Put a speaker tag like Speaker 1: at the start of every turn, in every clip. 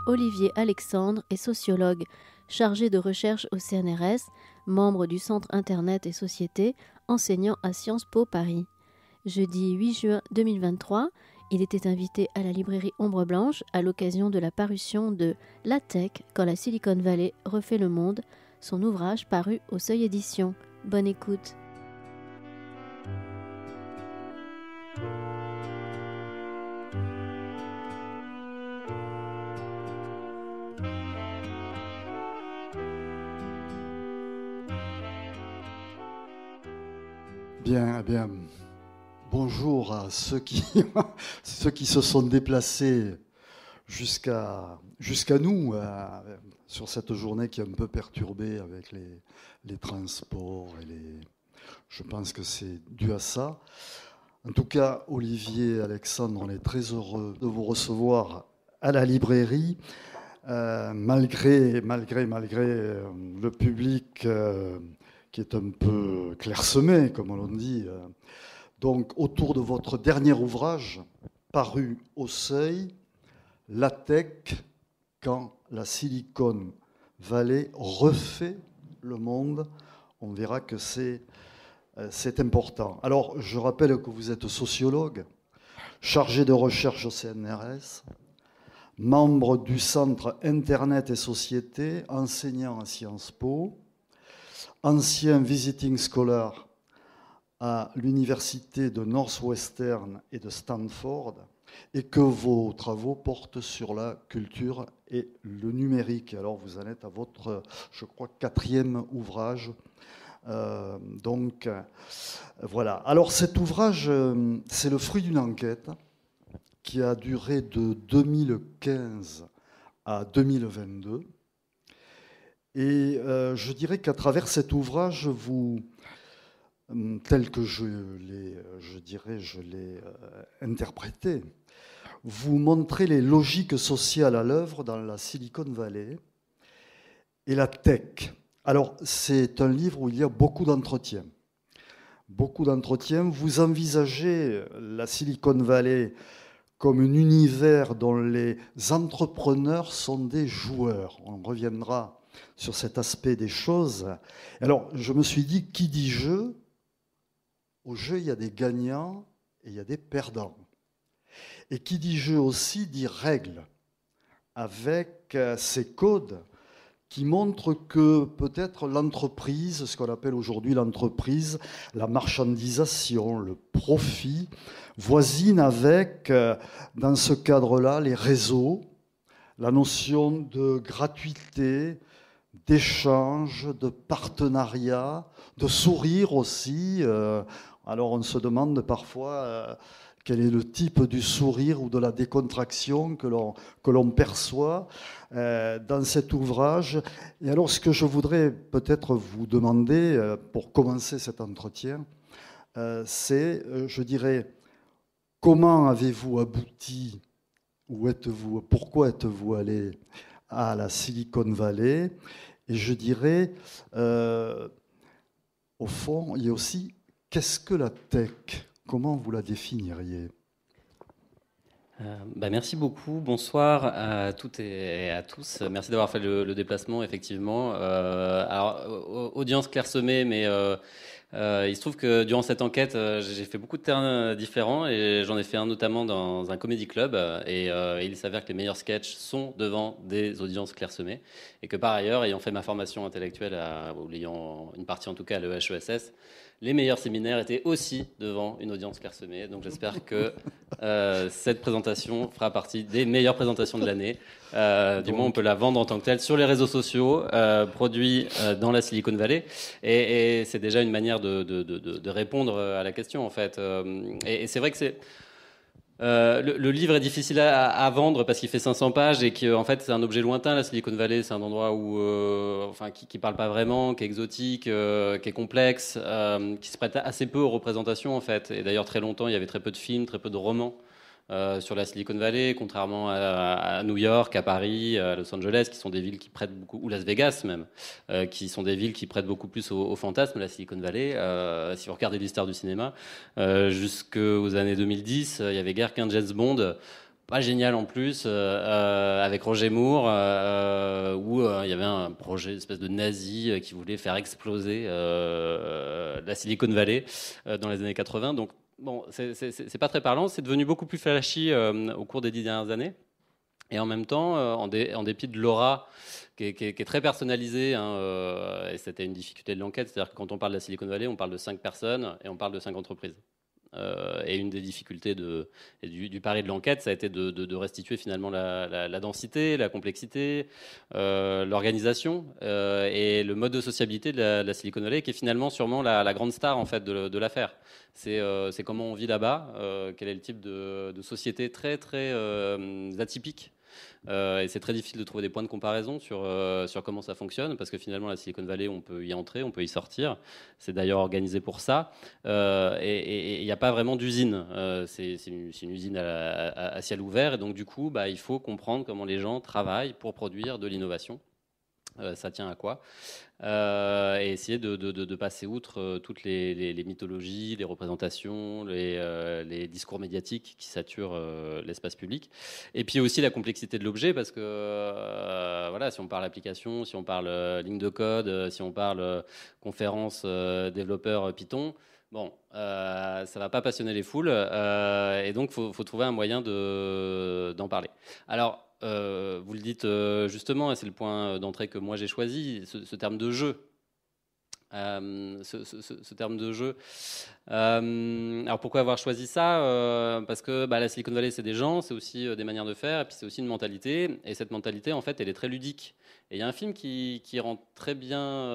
Speaker 1: Olivier Alexandre est sociologue, chargé de recherche au CNRS, membre du Centre Internet et Société, enseignant à Sciences Po Paris. Jeudi 8 juin 2023, il était invité à la librairie Ombre Blanche à l'occasion de la parution de La Tech quand la Silicon Valley refait le monde, son ouvrage paru au Seuil Éditions. Bonne écoute.
Speaker 2: Bien, bonjour à ceux qui se sont déplacés jusqu'à nous sur cette journée qui est un peu perturbée avec les transports je pense que c'est dû à ça. En tout cas, Olivier, Alexandre, on est très heureux de vous recevoir à la librairie, malgré le public qui est un peu clairsemé, comme on dit. Donc, autour de votre dernier ouvrage, paru au Seuil, La Tech, quand la Silicon Valley refait le monde. On verra que c'est important. Alors, je rappelle que vous êtes sociologue, chargé de recherche au CNRS, membre du Centre Internet et Société, enseignant à Sciences Po, ancien visiting scholar à l'université de Northwestern et de Stanford, et que vos travaux portent sur la culture et le numérique. Alors vous en êtes à votre, je crois, 4e ouvrage. Donc voilà. Alors cet ouvrage, c'est le fruit d'une enquête qui a duré de 2015 à 2022. Et je dirais qu'à travers cet ouvrage, tel que je l'ai interprété, vous montrez les logiques sociales à l'œuvre dans la Silicon Valley et la tech. Alors, c'est un livre où il y a beaucoup d'entretiens. Vous envisagez la Silicon Valley comme un univers dont les entrepreneurs sont des joueurs. On reviendra sur cet aspect des choses. Alors, je me suis dit, qui dit jeu ? Au jeu, il y a des gagnants et il y a des perdants. Et qui dit jeu aussi dit règles, avec ces codes qui montrent que peut-être l'entreprise, ce qu'on appelle aujourd'hui l'entreprise, la marchandisation, le profit, voisine avec, dans ce cadre-là, les réseaux, la notion de gratuité, d'échange, de partenariat, de sourire aussi. Alors on se demande parfois quel est le type du sourire ou de la décontraction que l'on perçoit dans cet ouvrage. Et alors ce que je voudrais peut-être vous demander pour commencer cet entretien, c'est, je dirais, comment avez-vous abouti, pourquoi êtes-vous allé à la Silicon Valley? Et je dirais, au fond, il y a aussi, qu'est-ce que la tech ? Comment vous la définiriez ?
Speaker 3: Merci beaucoup. Bonsoir à toutes et à tous. Merci d'avoir fait le déplacement, effectivement. Alors, audience clairsemée, mais il se trouve que durant cette enquête, j'ai fait beaucoup de terrains différents et j'en ai fait un notamment dans un comédie club. Et il s'avère que les meilleurs sketchs sont devant des audiences clairsemées. Et que par ailleurs, ayant fait ma formation intellectuelle, ou ayant une partie en tout cas à l'EHESS, les meilleurs séminaires étaient aussi devant une audience clairsemée. Donc j'espère que cette présentation fera partie des meilleures présentations de l'année. Du moins, on peut la vendre en tant que telle sur les réseaux sociaux, produit dans la Silicon Valley. Et c'est déjà une manière de répondre à la question, en fait. Et c'est vrai que c'est... le livre est difficile à vendre parce qu'il fait 500 pages et que en fait c'est un objet lointain. La Silicon Valley, c'est un endroit où, qui parle pas vraiment, qui est exotique, qui est complexe, qui se prête assez peu aux représentations en fait. Et d'ailleurs très longtemps il y avait très peu de films, très peu de romans sur la Silicon Valley, contrairement à New York, à Paris, à Los Angeles, qui sont des villes qui prêtent beaucoup, ou Las Vegas même, qui sont des villes qui prêtent beaucoup plus au fantasme. La Silicon Valley, si vous regardez l'histoire du cinéma, jusqu'aux années 2010, il y avait guère qu'un James Bond pas génial en plus, avec Roger Moore, où il y avait un projet, une espèce de nazi qui voulait faire exploser la Silicon Valley dans les années 80. Donc, bon, c'est pas très parlant. C'est devenu beaucoup plus flashy au cours des 10 dernières années. Et en même temps, en dépit de l'aura qui est très personnalisée, hein, et c'était une difficulté de l'enquête, c'est-à-dire que quand on parle de la Silicon Valley, on parle de 5 personnes et on parle de 5 entreprises. Et une des difficultés du pari de l'enquête, ça a été de restituer finalement la densité, la complexité, l'organisation et le mode de sociabilité de la Silicon Valley, qui est finalement sûrement la grande star en fait de l'affaire. C'est comment on vit là-bas, quel est le type de société très très atypique. Et c'est très difficile de trouver des points de comparaison sur comment ça fonctionne, parce que finalement la Silicon Valley, on peut y entrer, on peut y sortir. C'est d'ailleurs organisé pour ça. Et il n'y a pas vraiment d'usine. C'est une usine à ciel ouvert. Et donc du coup, il faut comprendre comment les gens travaillent pour produire de l'innovation. Ça tient à quoi et essayer de passer outre toutes les mythologies, les représentations, les discours médiatiques qui saturent l'espace public. Et puis aussi la complexité de l'objet, parce que voilà, si on parle application, si on parle ligne de code, si on parle conférence développeur Python, bon, ça va pas passionner les foules, et donc faut trouver un moyen d'en parler. Alors, vous le dites justement, et c'est le point d'entrée que moi j'ai choisi, ce terme de jeu. Ce terme de jeu. Alors pourquoi avoir choisi ça Parce que la Silicon Valley, c'est des gens, c'est aussi des manières de faire, et puis c'est aussi une mentalité. Et cette mentalité, en fait, elle est très ludique. Et il y a un film qui rend très bien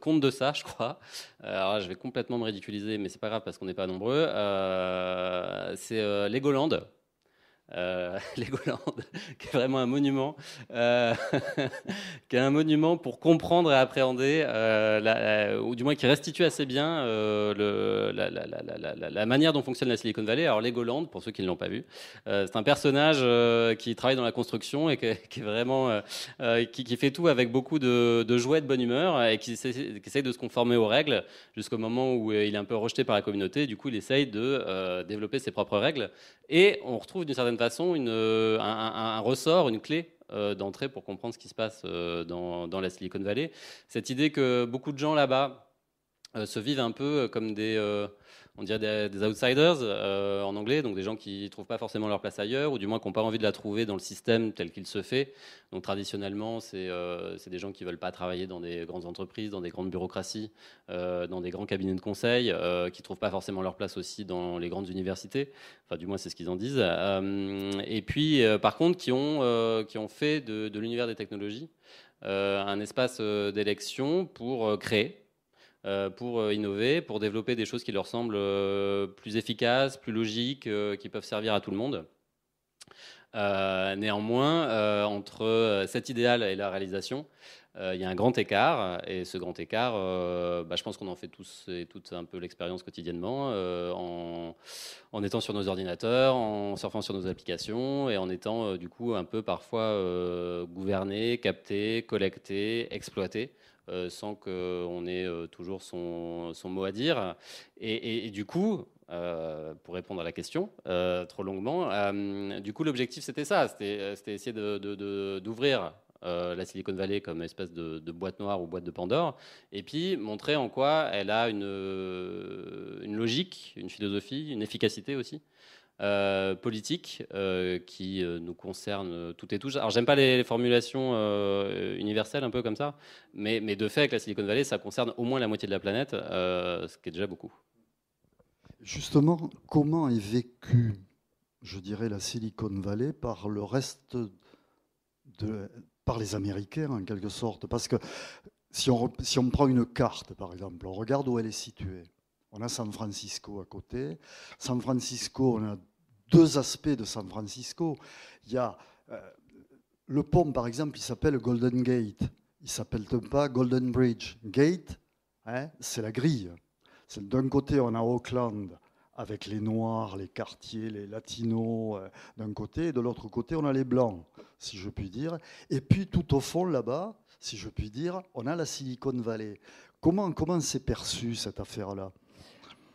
Speaker 3: compte de ça, je crois. Alors là, je vais complètement me ridiculiser, mais c'est pas grave parce qu'on n'est pas nombreux. C'est Legoland. Legoland, qui est vraiment un monument, qui est un monument pour comprendre et appréhender, ou du moins qui restitue assez bien la manière dont fonctionne la Silicon Valley. Alors Legoland, pour ceux qui ne l'ont pas vu, c'est un personnage qui travaille dans la construction et qui est vraiment, qui fait tout avec beaucoup de joie et de bonne humeur, et qui essaye de se conformer aux règles jusqu'au moment où il est un peu rejeté par la communauté. Du coup, il essaye de développer ses propres règles. Et on retrouve d'une certaine façon un ressort, une clé d'entrée pour comprendre ce qui se passe dans la Silicon Valley. Cette idée que beaucoup de gens là-bas se vivent un peu comme on dirait des outsiders en anglais, donc des gens qui ne trouvent pas forcément leur place ailleurs, ou du moins qui n'ont pas envie de la trouver dans le système tel qu'il se fait. Donc traditionnellement, c'est des gens qui ne veulent pas travailler dans des grandes entreprises, dans des grandes bureaucraties, dans des grands cabinets de conseil, qui ne trouvent pas forcément leur place aussi dans les grandes universités. Enfin, du moins, c'est ce qu'ils en disent. Et puis, par contre, qui ont fait de l'univers des technologies un espace d'élection pour créer, pour innover, pour développer des choses qui leur semblent plus efficaces, plus logiques, qui peuvent servir à tout le monde. Néanmoins, entre cet idéal et la réalisation, il y a un grand écart, et ce grand écart, je pense qu'on en fait tous et toutes un peu l'expérience quotidiennement, en étant sur nos ordinateurs, en surfant sur nos applications, et en étant du coup un peu parfois gouverné, capté, collecté, exploité, sans qu'on ait toujours son mot à dire. Et du coup, pour répondre à la question trop longuement, du coup l'objectif c'était ça, c'était essayer d'ouvrir la Silicon Valley comme espèce de boîte noire ou boîte de Pandore, et puis montrer en quoi elle a une logique, une philosophie, une efficacité aussi politique qui nous concerne toutes et tous. Alors j'aime pas les formulations universelles un peu comme ça, mais de fait avec la Silicon Valley ça concerne au moins la moitié de la planète, ce qui est déjà beaucoup.
Speaker 2: Justement, comment est vécue, je dirais, la Silicon Valley par le reste par les Américains en quelque sorte? Parce que si on prend une carte, par exemple, on regarde où elle est située. On a San Francisco à côté. San Francisco, on a deux aspects de San Francisco. Il y a le pont, par exemple, il s'appelle Golden Gate. Il ne s'appelle pas Golden Bridge. Gate, c'est la grille. D'un côté, on a Oakland avec les Noirs, les quartiers, les Latinos d'un côté, et de l'autre côté, on a les Blancs, si je puis dire. Et puis, tout au fond, là-bas, si je puis dire, on a la Silicon Valley. Comment s'est perçue cette affaire-là ?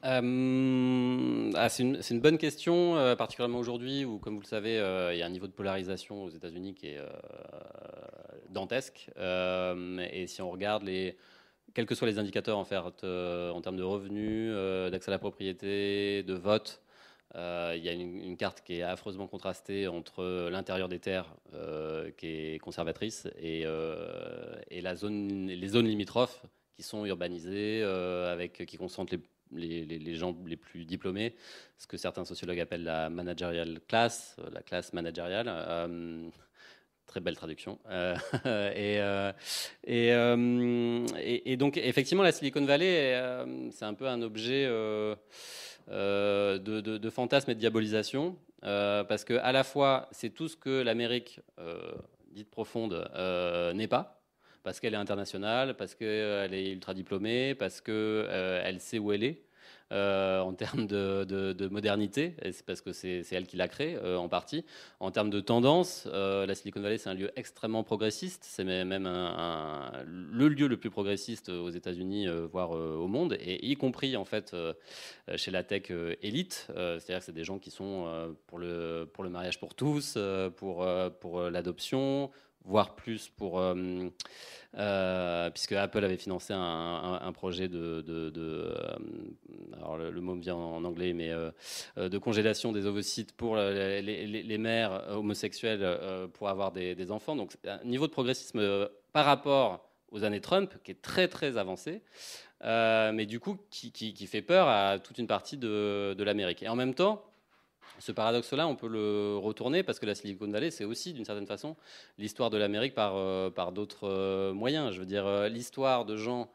Speaker 3: C'est une bonne question, particulièrement aujourd'hui où, comme vous le savez, il y a un niveau de polarisation aux États-Unis qui est dantesque. Et si on regarde quels que soient les indicateurs en termes de revenus, d'accès à la propriété, de vote, il y a une carte qui est affreusement contrastée entre l'intérieur des terres, qui est conservatrice, et les zones limitrophes qui sont urbanisées, qui concentrent les gens les plus diplômés, ce que certains sociologues appellent la managerial class, la classe managériale. Très belle traduction. Et donc, effectivement, la Silicon Valley, c'est un peu un objet de fantasme et de diabolisation, parce que à la fois, c'est tout ce que l'Amérique dite profonde n'est pas, parce qu'elle est internationale, parce qu'elle est ultra diplômée, parce qu'elle sait où elle est. En termes de modernité, et c'est parce que c'est elle qui l'a créée en partie. En termes de tendance, la Silicon Valley, c'est un lieu extrêmement progressiste. C'est même le lieu le plus progressiste aux États-Unis, voire au monde, et y compris en fait chez la tech élite. C'est-à-dire que c'est des gens qui sont pour le mariage pour tous, pour l'adoption, voire plus puisque Apple avait financé un projet alors le mot me vient en anglais, mais de congélation des ovocytes pour les mères homosexuelles pour avoir des enfants. Donc un niveau de progressisme par rapport aux années Trump qui est très très avancé, mais du coup qui fait peur à toute une partie de l'Amérique. Et en même temps, ce paradoxe-là, on peut le retourner parce que la Silicon Valley, c'est aussi, d'une certaine façon, l'histoire de l'Amérique par d'autres moyens. Je veux dire, l'histoire de gens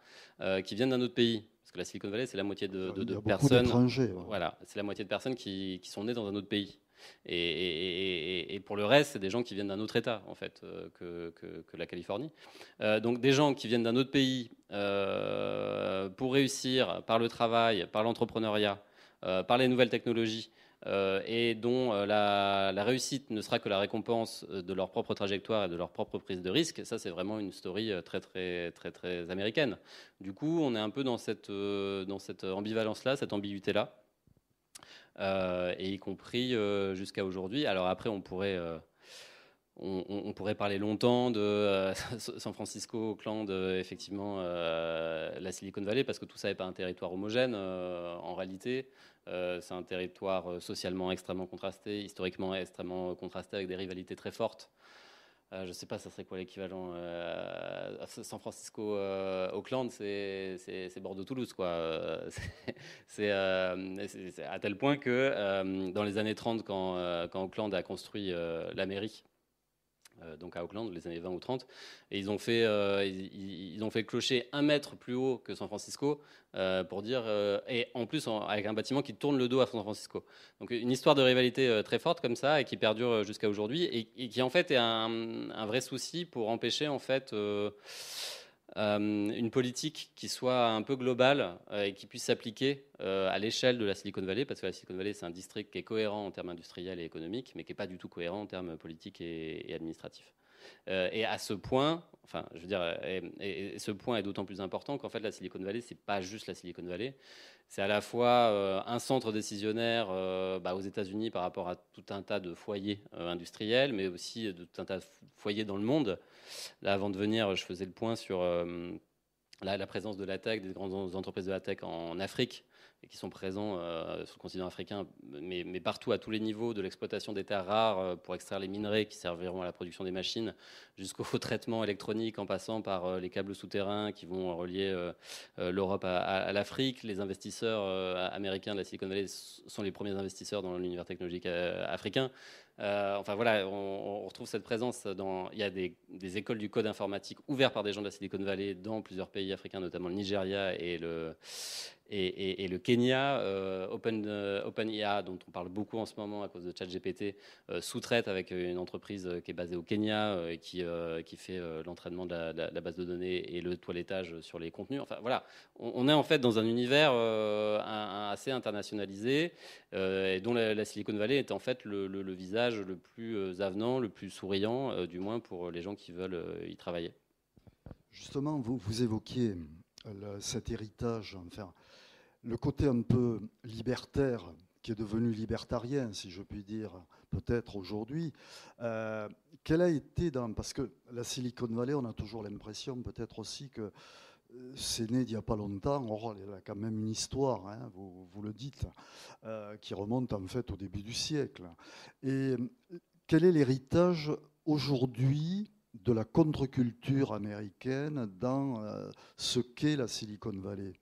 Speaker 3: qui viennent d'un autre pays. Parce que la Silicon Valley, c'est la moitié de personnes.
Speaker 2: Ouais.
Speaker 3: Voilà, c'est la moitié de personnes qui sont nées dans un autre pays. Et pour le reste, c'est des gens qui viennent d'un autre État, en fait, que la Californie. Donc des gens qui viennent d'un autre pays pour réussir par le travail, par l'entrepreneuriat, par les nouvelles technologies, et dont la réussite ne sera que la récompense de leur propre trajectoire et de leur propre prise de risque. Ça, c'est vraiment une story très, très, très, très américaine. Du coup, on est un peu dans cette ambivalence-là, cette ambiguïté-là, et y compris jusqu'à aujourd'hui. Alors après, on pourrait parler longtemps de San Francisco, Oakland, effectivement, la Silicon Valley, parce que tout ça n'est pas un territoire homogène en réalité. C'est un territoire socialement extrêmement contrasté, historiquement extrêmement contrasté, avec des rivalités très fortes. Je ne sais pas, ça serait quoi l'équivalent San Francisco, Auckland, c'est Bordeaux-Toulouse, quoi. C'est à tel point que dans les années 30, quand Auckland a construit la mairie, donc à Auckland, les années 20 ou 30, et ils ont fait clocher 1 mètre plus haut que San Francisco pour dire, et en plus avec un bâtiment qui tourne le dos à San Francisco. Donc une histoire de rivalité très forte comme ça et qui perdure jusqu'à aujourd'hui et qui en fait est un vrai souci pour empêcher en fait une politique qui soit un peu globale et qui puisse s'appliquer à l'échelle de la Silicon Valley, parce que la Silicon Valley, c'est un district qui est cohérent en termes industriels et économiques, mais qui n'est pas du tout cohérent en termes politiques et administratifs. Et à ce point, enfin, je veux dire, et ce point est d'autant plus important qu'en fait, la Silicon Valley, c'est pas juste la Silicon Valley. C'est à la fois un centre décisionnaire aux États-Unis par rapport à tout un tas de foyers industriels, mais aussi de tout un tas de foyers dans le monde. Là, avant de venir, je faisais le point sur la présence de la tech, des grandes entreprises de la tech en Afrique, et qui sont présents sur le continent africain, mais partout, à tous les niveaux, de l'exploitation des terres rares pour extraire les minerais qui serviront à la production des machines, jusqu'au traitement électronique, en passant par les câbles souterrains qui vont relier l'Europe à l'Afrique. Les investisseurs américains de la Silicon Valley sont les premiers investisseurs dans l'univers technologique africain. Enfin voilà, on retrouve cette présence il y a des écoles du code informatique ouvertes par des gens de la Silicon Valley dans plusieurs pays africains, notamment le Nigeria et le Kenya. OpenIA, dont on parle beaucoup en ce moment à cause de ChatGPT, sous-traite avec une entreprise qui est basée au Kenya et qui fait l'entraînement de la base de données et le toilettage sur les contenus. Enfin voilà, on est en fait dans un univers assez internationalisé et dont la Silicon Valley est en fait le visage le plus avenant, le plus souriant, du moins pour les gens qui veulent y travailler.
Speaker 2: Justement, vous évoquiez cet héritage, enfin, le côté un peu libertaire, qui est devenu libertarien, si je puis dire, peut-être aujourd'hui, quel a été parce que la Silicon Valley, on a toujours l'impression peut-être aussi que c'est né d'il n'y a pas longtemps. Or, elle a quand même une histoire, hein, vous le dites, qui remonte en fait au début du siècle. Et quel est l'héritage aujourd'hui de la contre-culture américaine dans ce qu'est la Silicon Valley?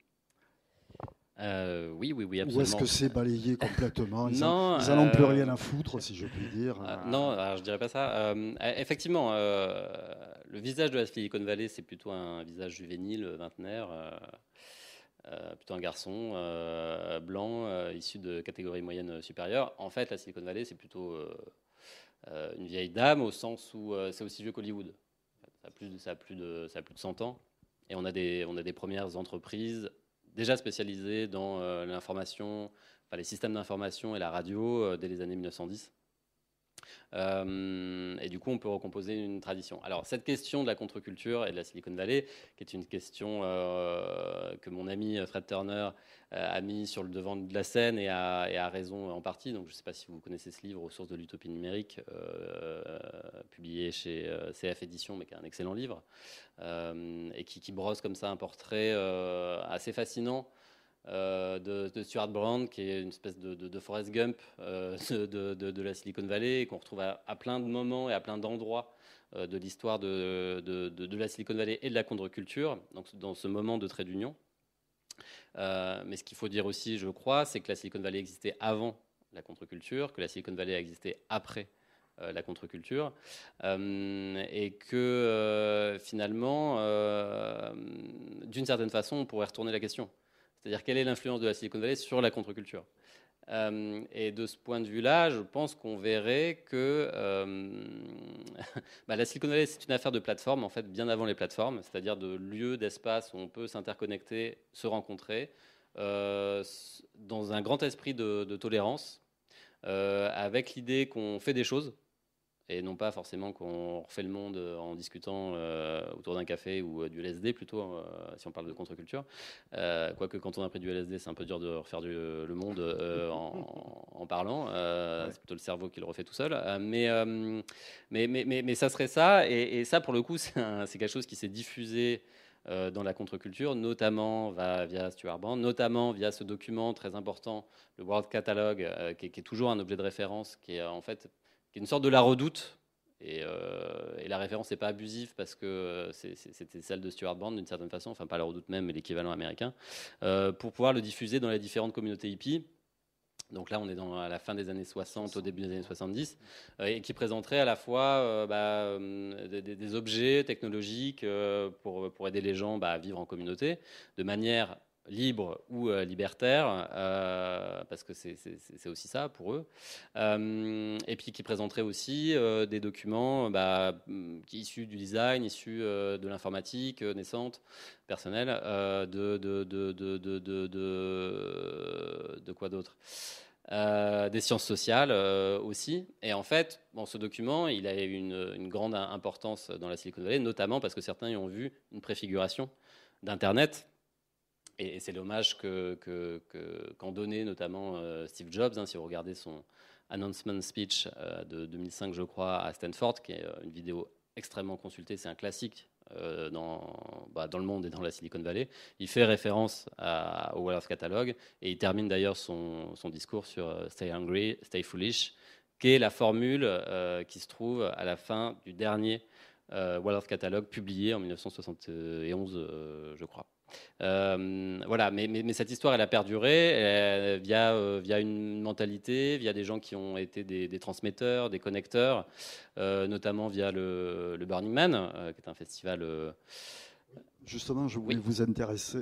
Speaker 3: Oui, absolument.
Speaker 2: Ou est-ce que c'est balayé complètement? Ils
Speaker 3: Non,
Speaker 2: n'en ont plus rien à foutre, si je puis dire.
Speaker 3: Non, alors je dirais pas ça. Effectivement, le visage de la Silicon Valley, c'est plutôt un visage juvénile, vingtenaire, plutôt un garçon blanc, issu de catégorie moyenne supérieure. En fait, la Silicon Valley, c'est plutôt une vieille dame, au sens où c'est aussi vieux qu'Hollywood. Ça a plus de 100 ans. Et on a des premières entreprises déjà spécialisées dans l'information, les systèmes d'information et la radio dès les années 1910. Et du coup, on peut recomposer une tradition. Alors, cette question de la contre-culture et de la Silicon Valley, qui est une question que mon ami Fred Turner a mis sur le devant de la scène et a raison en partie. Donc, je ne sais pas si vous connaissez ce livre, Aux sources de l'utopie numérique, publié chez CF Éditions, mais qui est un excellent livre, et qui brosse comme ça un portrait assez fascinant de Stuart Brand, qui est une espèce de Forrest Gump de la Silicon Valley, et qu'on retrouve à plein de moments et à plein d'endroits de l'histoire de la Silicon Valley et de la contre-culture, donc dans ce moment de trait d'union. Mais ce qu'il faut dire aussi, je crois, c'est que la Silicon Valley existait avant la contre-culture, que la Silicon Valley a existé après la contre-culture, et que finalement, d'une certaine façon, on pourrait retourner la question. C'est-à-dire, quelle est l'influence de la Silicon Valley sur la contre-culture? Et de ce point de vue-là, je pense qu'on verrait que la Silicon Valley, c'est une affaire de plateforme, en fait, bien avant les plateformes, c'est-à-dire de lieux, d'espaces où on peut s'interconnecter, se rencontrer, dans un grand esprit de tolérance, avec l'idée qu'on fait des choses, et non pas forcément qu'on refait le monde en discutant autour d'un café ou du LSD plutôt, si on parle de contre-culture. Quoique quand on a pris du LSD, c'est un peu dur de refaire le monde en parlant. Ouais. C'est plutôt le cerveau qui le refait tout seul. Mais ça serait ça. Et ça, pour le coup, c'est quelque chose qui s'est diffusé dans la contre-culture, notamment via Stuart Brand, notamment via ce document très important, le World Catalog, qui est toujours un objet de référence, qui est en fait qui est une sorte de la redoute, et la référence n'est pas abusive parce que c'était celle de Stuart Brand d'une certaine façon, enfin pas la redoute même, mais l'équivalent américain, pour pouvoir le diffuser dans les différentes communautés hippies. Donc là, on est à la fin des années 60, au début des années 70, et qui présenterait à la fois des objets technologiques pour aider les gens à vivre en communauté, de manière libre ou libertaire, parce que c'est aussi ça pour eux, et puis qui présenterait aussi des documents issus du design, issus de l'informatique naissante, personnelle, de quoi d'autre, des sciences sociales aussi. Et en fait, ce document, il a une grande importance dans la Silicon Valley, notamment parce que certains y ont vu une préfiguration d'Internet. Et c'est l'hommage qu'en donnait notamment Steve Jobs, si vous regardez son announcement speech de 2005, je crois, à Stanford, qui est une vidéo extrêmement consultée, c'est un classique dans le monde et dans la Silicon Valley. Il fait référence au World Catalog, et il termine d'ailleurs son discours sur Stay Hungry, Stay Foolish, qui est la formule qui se trouve à la fin du dernier World Catalog publié en 1971, je crois. Voilà, mais cette histoire, elle a perduré via une mentalité, via des gens qui ont été des transmetteurs, des connecteurs, notamment via le Burning Man, qui est un festival.
Speaker 2: Justement, je voulais vous
Speaker 3: interroger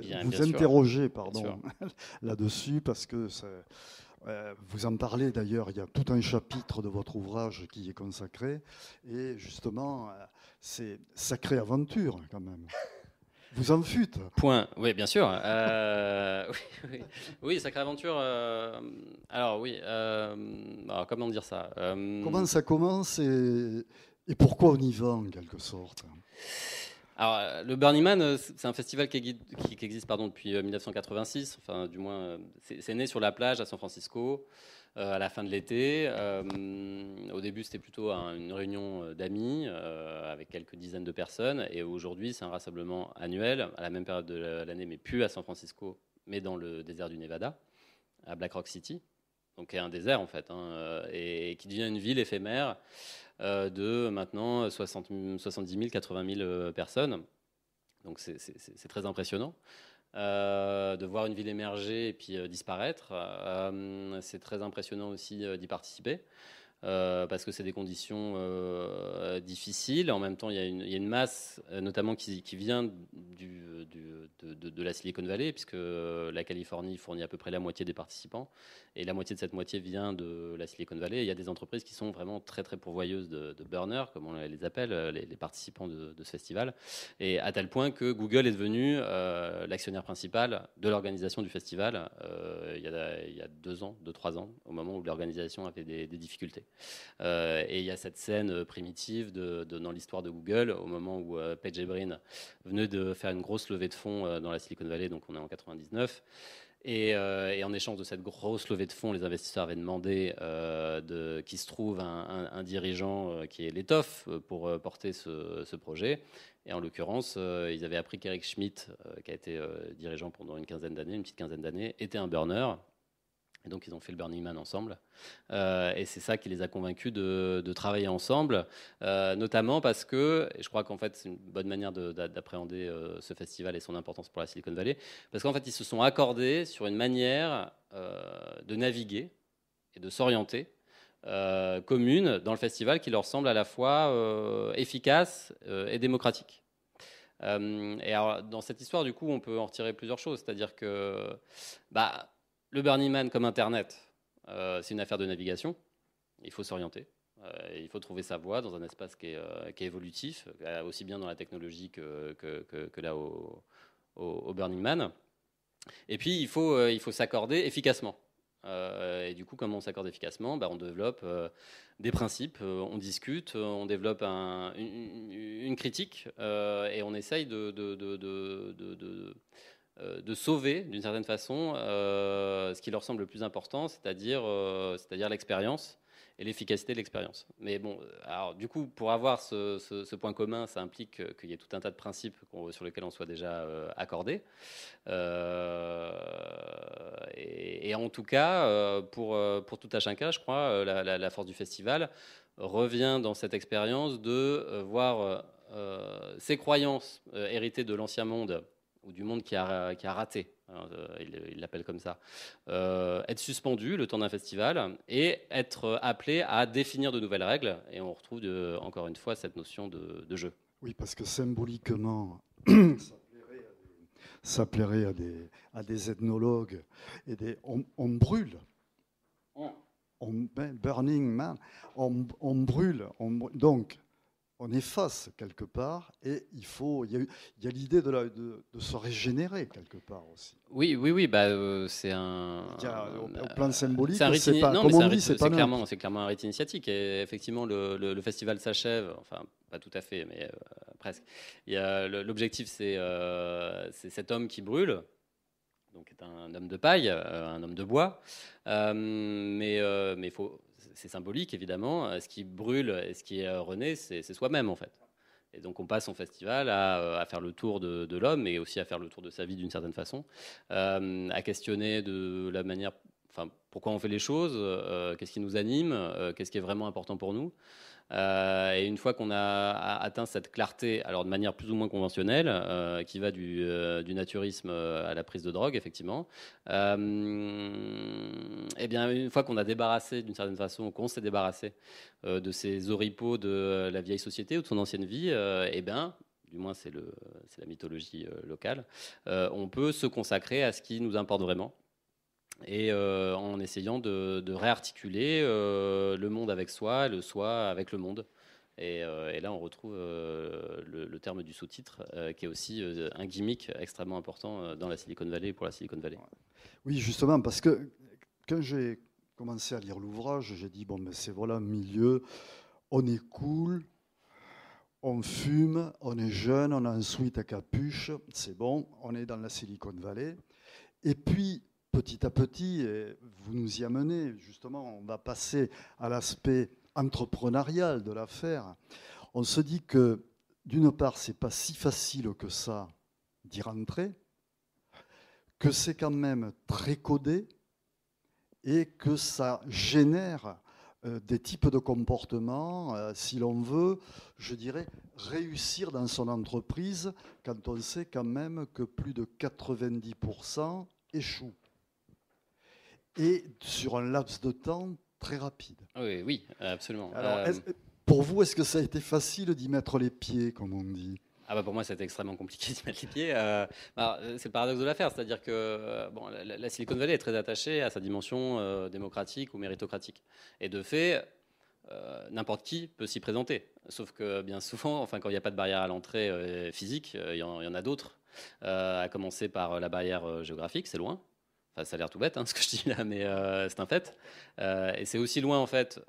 Speaker 2: là-dessus, parce que vous en parlez d'ailleurs, il y a tout un chapitre de votre ouvrage qui est consacré, et justement, c'est sacrée aventure quand même. Vous en fûtes.
Speaker 3: Point. Oui, bien sûr. Oui, sacrée aventure. Alors oui. Alors, comment dire ça
Speaker 2: Comment ça commence et pourquoi on y va en quelque sorte?
Speaker 3: Alors, le Burning Man, c'est un festival qui existe depuis 1986. Enfin, du moins, c'est né sur la plage à San Francisco à la fin de l'été. Au début, c'était plutôt une réunion d'amis avec quelques dizaines de personnes. Et aujourd'hui, c'est un rassemblement annuel à la même période de l'année, mais plus à San Francisco, mais dans le désert du Nevada, à Black Rock City. Donc, qui est un désert en fait, et qui devient une ville éphémère de maintenant 70 000, 80 000 personnes. Donc c'est très impressionnant de voir une ville émerger et puis disparaître. C'est très impressionnant aussi d'y participer. Parce que c'est des conditions difficiles. En même temps, il y a une masse, notamment qui vient de la Silicon Valley, puisque la Californie fournit à peu près la moitié des participants, et la moitié de cette moitié vient de la Silicon Valley. Et il y a des entreprises qui sont vraiment très très pourvoyeuses de burners, comme on les appelle, les participants de ce festival, et à tel point que Google est devenu l'actionnaire principal de l'organisation du festival il y a 2-3 ans, au moment où l'organisation avait des difficultés. Et il y a cette scène primitive dans l'histoire de Google, au moment où Paige et Brin venaient de faire une grosse levée de fonds dans la Silicon Valley, donc on est en 99. Et en échange de cette grosse levée de fonds, les investisseurs avaient demandé qu'il se trouve un dirigeant qui est l'étoffe pour porter ce projet. Et en l'occurrence, ils avaient appris qu'Eric Schmidt, qui a été dirigeant pendant une petite quinzaine d'années, était un burner. Et donc, ils ont fait le Burning Man ensemble. Et c'est ça qui les a convaincus de travailler ensemble, notamment parce que, et je crois qu'en fait, c'est une bonne manière d'appréhender ce festival et son importance pour la Silicon Valley, parce qu'en fait, ils se sont accordés sur une manière de naviguer et de s'orienter commune dans le festival qui leur semble à la fois efficace et démocratique. Et alors, dans cette histoire, du coup, on peut en retirer plusieurs choses. C'est-à-dire que le Burning Man comme Internet, c'est une affaire de navigation. Il faut s'orienter. Il faut trouver sa voie dans un espace qui est évolutif, aussi bien dans la technologie que là au Burning Man. Et puis, il faut s'accorder efficacement. Et du coup, comment on s'accorde efficacement ? On développe des principes, on discute, on développe une critique et on essaye de sauver, d'une certaine façon, ce qui leur semble le plus important, c'est-à-dire l'expérience et l'efficacité de l'expérience. Mais bon, alors du coup, pour avoir ce point commun, ça implique qu'il y ait tout un tas de principes sur lesquels on soit déjà accordé. Et en tout cas, pour tout à chacun, je crois, la force du festival revient dans cette expérience de voir ses croyances héritées de l'ancien monde, ou du monde qui a raté, il l'appelle comme ça, être suspendu le temps d'un festival et être appelé à définir de nouvelles règles. Et on retrouve encore une fois cette notion de jeu.
Speaker 2: Oui, parce que symboliquement, ça plairait à des ethnologues et on brûle. Burning Man, on brûle. Donc, on efface quelque part, et il y a l'idée de se régénérer quelque part aussi.
Speaker 3: Oui, c'est un.
Speaker 2: Au plan symbolique,
Speaker 3: c'est
Speaker 2: pas, comme on dit, c'est pas neutre.
Speaker 3: C'est clairement un rite initiatique. Et effectivement, le festival s'achève, enfin, pas tout à fait, mais presque. L'objectif, c'est cet homme qui brûle, donc est un homme de paille, un homme de bois, mais c'est symbolique évidemment. Ce qui brûle et ce qui renaît, c'est soi-même en fait. Et donc on passe son festival à faire le tour de l'homme, mais aussi à faire le tour de sa vie d'une certaine façon, à questionner de la manière, enfin, pourquoi on fait les choses, qu'est-ce qui nous anime, qu'est-ce qui est vraiment important pour nous. Et une fois qu'on a atteint cette clarté, alors de manière plus ou moins conventionnelle, qui va du naturisme à la prise de drogue, effectivement, et bien une fois qu'on a débarrassé d'une certaine façon, qu'on s'est débarrassé de ces oripeaux de la vieille société ou de son ancienne vie, et bien du moins c'est la mythologie locale, on peut se consacrer à ce qui nous importe vraiment. Et en essayant de réarticuler le monde avec soi, le soi avec le monde. Et là, on retrouve le terme du sous-titre, qui est aussi un gimmick extrêmement important dans la Silicon Valley et pour la Silicon Valley.
Speaker 2: Oui, justement, parce que quand j'ai commencé à lire l'ouvrage, j'ai dit, bon, mais c'est voilà, milieu, on est cool, on fume, on est jeune, on a un sweat à capuche, c'est bon, on est dans la Silicon Valley. Et puis, petit à petit, et vous nous y amenez, justement, on va passer à l'aspect entrepreneurial de l'affaire. On se dit que, d'une part, c'est pas si facile que ça d'y rentrer, que c'est quand même très codé et que ça génère des types de comportements, si l'on veut, je dirais, réussir dans son entreprise quand on sait quand même que plus de 90% échouent. Et sur un laps de temps très rapide.
Speaker 3: Oui, oui, absolument.
Speaker 2: Alors, pour vous, est-ce que ça a été facile d'y mettre les pieds, comme on dit ?
Speaker 3: Ah bah pour moi, c'était extrêmement compliqué d'y mettre les pieds. C'est le paradoxe de l'affaire, c'est-à-dire que bon, la Silicon Valley est très attachée à sa dimension démocratique ou méritocratique. Et de fait, n'importe qui peut s'y présenter. Sauf que bien souvent, enfin, quand il n'y a pas de barrière à l'entrée physique, il y en a d'autres. À commencer par la barrière géographique, c'est loin. Enfin, ça a l'air tout bête, hein, ce que je dis là, mais c'est un fait. Et c'est aussi loin, en fait,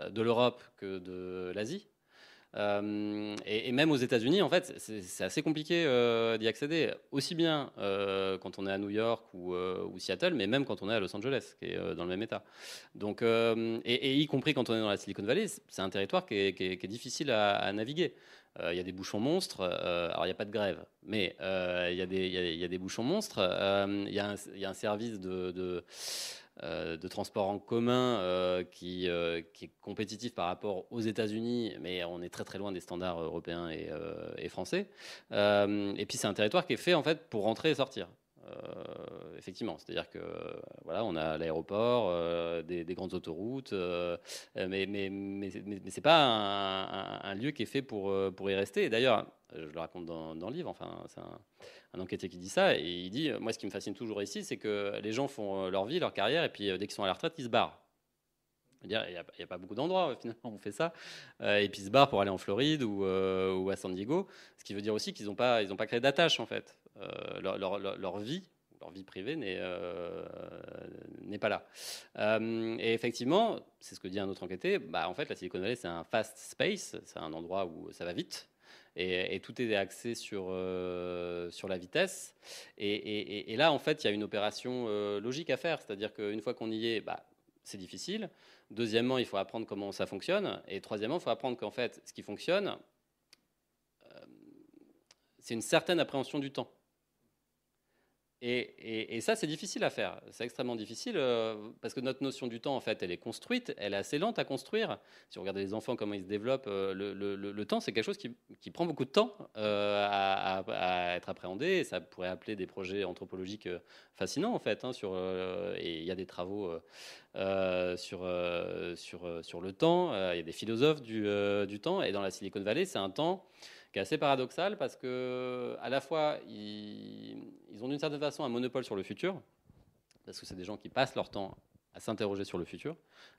Speaker 3: de l'Europe que de l'Asie. Et même aux États-Unis, en fait, c'est assez compliqué d'y accéder, aussi bien quand on est à New York ou Seattle, mais même quand on est à Los Angeles, qui est dans le même état. Donc, et y compris quand on est dans la Silicon Valley, c'est un territoire qui est difficile à naviguer. Il y a des bouchons monstres. Alors, il n'y a pas de grève, mais il y a des bouchons monstres. Il y a un service de transport en commun qui est compétitif par rapport aux États-Unis, mais on est très très loin des standards européens et français. Et puis c'est un territoire qui est fait en fait pour rentrer et sortir. Effectivement, c'est-à-dire que voilà, on a l'aéroport, des grandes autoroutes, mais c'est pas un lieu qui est fait pour y rester. Et d'ailleurs, je le raconte dans le livre. Enfin, c'est un enquêteur qui dit ça, et il dit, moi, ce qui me fascine toujours ici, c'est que les gens font leur vie, leur carrière, et puis dès qu'ils sont à la retraite, ils se barrent. Il n'y a pas beaucoup d'endroits, finalement, où on fait ça. Et puis ils se barrent pour aller en Floride ou à San Diego, ce qui veut dire aussi qu'ils n'ont pas créé d'attache, en fait. Leur vie privée n'est pas là. Et effectivement, c'est ce que dit un autre enquêté, en fait, la Silicon Valley, c'est un fast space, c'est un endroit où ça va vite. Et tout est axé sur la vitesse. Et là, en fait, il y a une opération logique à faire. C'est-à-dire qu'une fois qu'on y est, c'est difficile. Deuxièmement, il faut apprendre comment ça fonctionne. Et troisièmement, il faut apprendre qu'en fait, ce qui fonctionne, c'est une certaine appréhension du temps. Et ça, c'est difficile à faire. C'est extrêmement difficile parce que notre notion du temps, en fait, elle est construite, elle est assez lente à construire. Si vous regardez les enfants, comment ils se développent, le temps, c'est quelque chose qui prend beaucoup de temps à être appréhendé. Et ça pourrait appeler des projets anthropologiques fascinants, en fait. Et il y a des travaux sur le temps. Il y a des philosophes du temps. Et dans la Silicon Valley, c'est un temps qui est assez paradoxal parce que à la fois ils ont d'une certaine façon un monopole sur le futur, parce que c'est des gens qui passent leur temps à s'interroger sur le futur,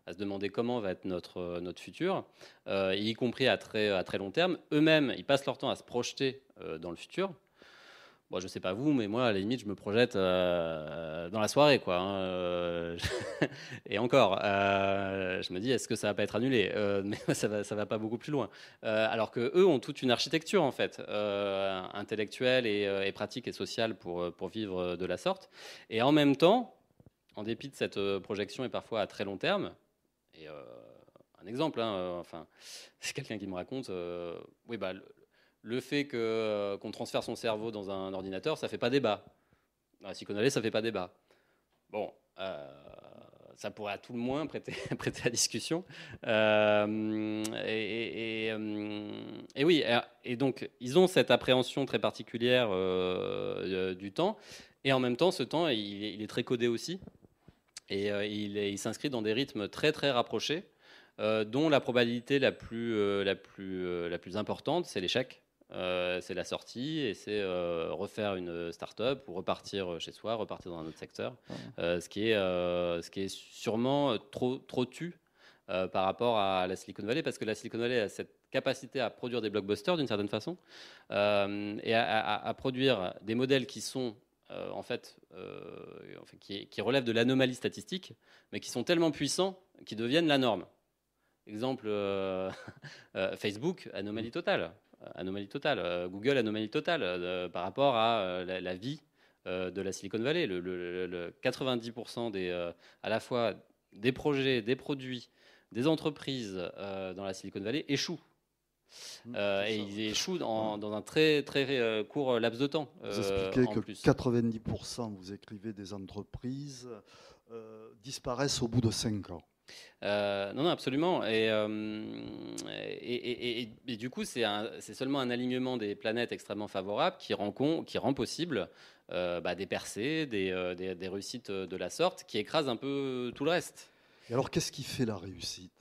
Speaker 3: à se demander comment va être notre futur, y compris à très long terme. Eux-mêmes, ils passent leur temps à se projeter dans le futur. Bon, je sais pas vous, mais moi, à la limite, je me projette dans la soirée, quoi. Et encore, je me dis, est-ce que ça va pas être annulé? Mais ça va pas beaucoup plus loin. Alors que eux ont toute une architecture, en fait, intellectuelle et pratique et sociale pour vivre de la sorte. Et en même temps, en dépit de cette projection et parfois à très long terme, et un exemple, c'est quelqu'un qui me raconte, oui, le fait qu'on transfère son cerveau dans un ordinateur, ça ne fait pas débat. Dans la Silicon Valley, ça ne fait pas débat. Bon, ça pourrait à tout le moins prêter à discussion. Et oui, et donc ils ont cette appréhension très particulière du temps, et en même temps, ce temps, il est très codé aussi, et il s'inscrit dans des rythmes très très rapprochés, dont la probabilité la plus importante, c'est l'échec. C'est la sortie, et c'est refaire une start-up ou repartir chez soi, repartir dans un autre secteur, ce qui est sûrement trop tu par rapport à la Silicon Valley, parce que la Silicon Valley a cette capacité à produire des blockbusters d'une certaine façon, et à produire des modèles qui sont qui relèvent de l'anomalie statistique, mais qui sont tellement puissants qu'ils deviennent la norme. Exemple, Facebook, anomalie totale. Anomalie totale. Google, anomalie totale par rapport à la vie de la Silicon Valley. 90% à la fois des projets, des produits, des entreprises dans la Silicon Valley échouent. Et ils échouent dans un très, très court laps de temps.
Speaker 2: Vous expliquez que
Speaker 3: plus.
Speaker 2: 90%, vous écrivez, des entreprises disparaissent au bout de 5 ans.
Speaker 3: Non, absolument. Et du coup, c'est seulement un alignement des planètes extrêmement favorable qui rend possible des percées, des réussites de la sorte, qui écrasent un peu tout le reste.
Speaker 2: Et alors, qu'est-ce qui fait la réussite ?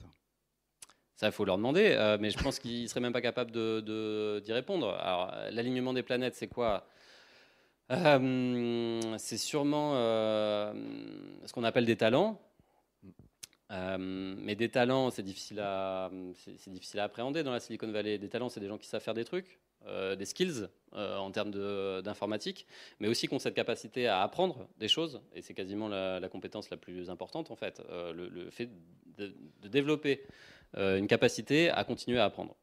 Speaker 3: Ça, il faut leur demander, mais je pense qu'ils ne seraient même pas capables d'y répondre. Alors, l'alignement des planètes, c'est quoi ? C'est sûrement ce qu'on appelle des talents. Mais des talents, c'est difficile à appréhender dans la Silicon Valley. Des talents, c'est des gens qui savent faire des trucs, des skills en termes d'informatique, mais aussi qui ont cette capacité à apprendre des choses. Et c'est quasiment la compétence la plus importante, en fait. Le fait de développer une capacité à continuer à apprendre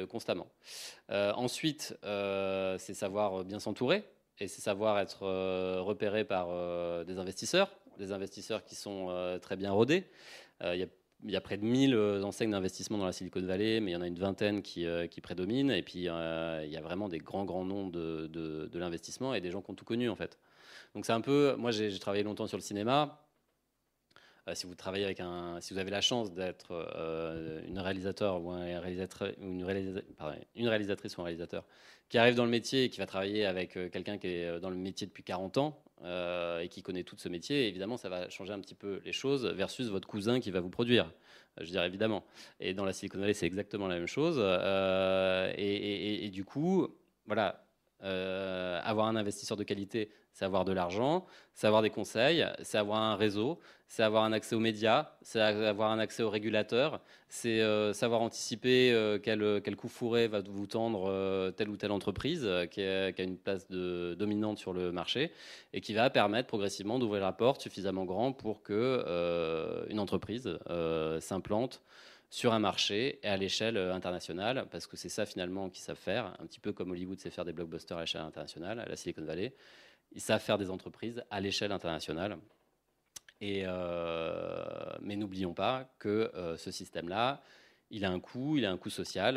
Speaker 3: constamment. Ensuite, c'est savoir bien s'entourer et c'est savoir être repéré par des investisseurs qui sont très bien rodés. Il y a près de 1000 enseignes d'investissement dans la Silicon Valley, mais il y en a une vingtaine qui prédominent. Et puis, il y a vraiment des grands noms de l'investissement et des gens qui ont tout connu, en fait. Donc, c'est un peu... Moi, j'ai travaillé longtemps sur le cinéma. Si vous travaillez si vous avez la chance d'être une réalisateur ou une réalisatrice ou un réalisateur qui arrive dans le métier et qui va travailler avec quelqu'un qui est dans le métier depuis 40 ans et qui connaît tout ce métier, évidemment, ça va changer un petit peu les choses versus votre cousin qui va vous produire. Je dirais évidemment. Et dans la Silicon Valley, c'est exactement la même chose. Et du coup, voilà. Avoir un investisseur de qualité, c'est avoir de l'argent, c'est avoir des conseils, c'est avoir un réseau, c'est avoir un accès aux médias, c'est avoir un accès aux régulateurs, c'est savoir anticiper quel coup fourré va vous tendre telle ou telle entreprise qui a une place dominante sur le marché et qui va permettre progressivement d'ouvrir la porte suffisamment grand pour que une entreprise s'implante sur un marché et à l'échelle internationale, parce que c'est ça finalement qu'ils savent faire, un petit peu comme Hollywood sait faire des blockbusters à l'échelle internationale, à la Silicon Valley, ils savent faire des entreprises à l'échelle internationale. Mais n'oublions pas que ce système-là, il a un coût social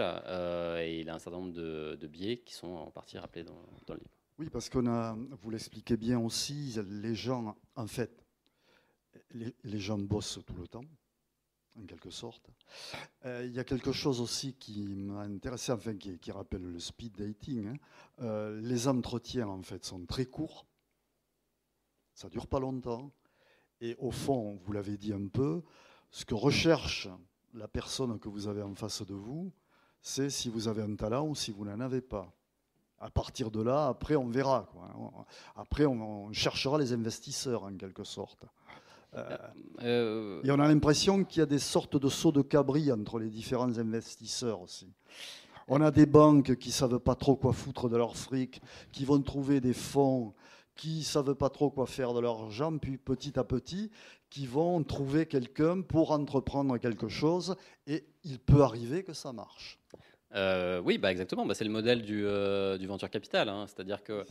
Speaker 3: et il a un certain nombre de biais qui sont en partie rappelés dans le livre.
Speaker 2: Oui, parce vous l'expliquez bien aussi, les gens, en fait, les gens bossent tout le temps, en quelque sorte. Il y a quelque chose aussi qui m'a intéressé, enfin qui rappelle le speed dating. Les entretiens, en fait, sont très courts. Ça dure pas longtemps. Et au fond, vous l'avez dit un peu, ce que recherche la personne que vous avez en face de vous, c'est si vous avez un talent ou si vous n'en avez pas. À partir de là, après, on verra, quoi. Après, on cherchera les investisseurs, en quelque sorte. Et on a l'impression qu'il y a des sortes de sauts de cabri entre les différents investisseurs aussi. On a des banques qui ne savent pas trop quoi foutre de leur fric, qui vont trouver des fonds qui ne savent pas trop quoi faire de leur argent, puis petit à petit, qui vont trouver quelqu'un pour entreprendre quelque chose, et il peut arriver que ça marche.
Speaker 3: Oui, exactement. C'est le modèle du venture capital. C'est-à-dire que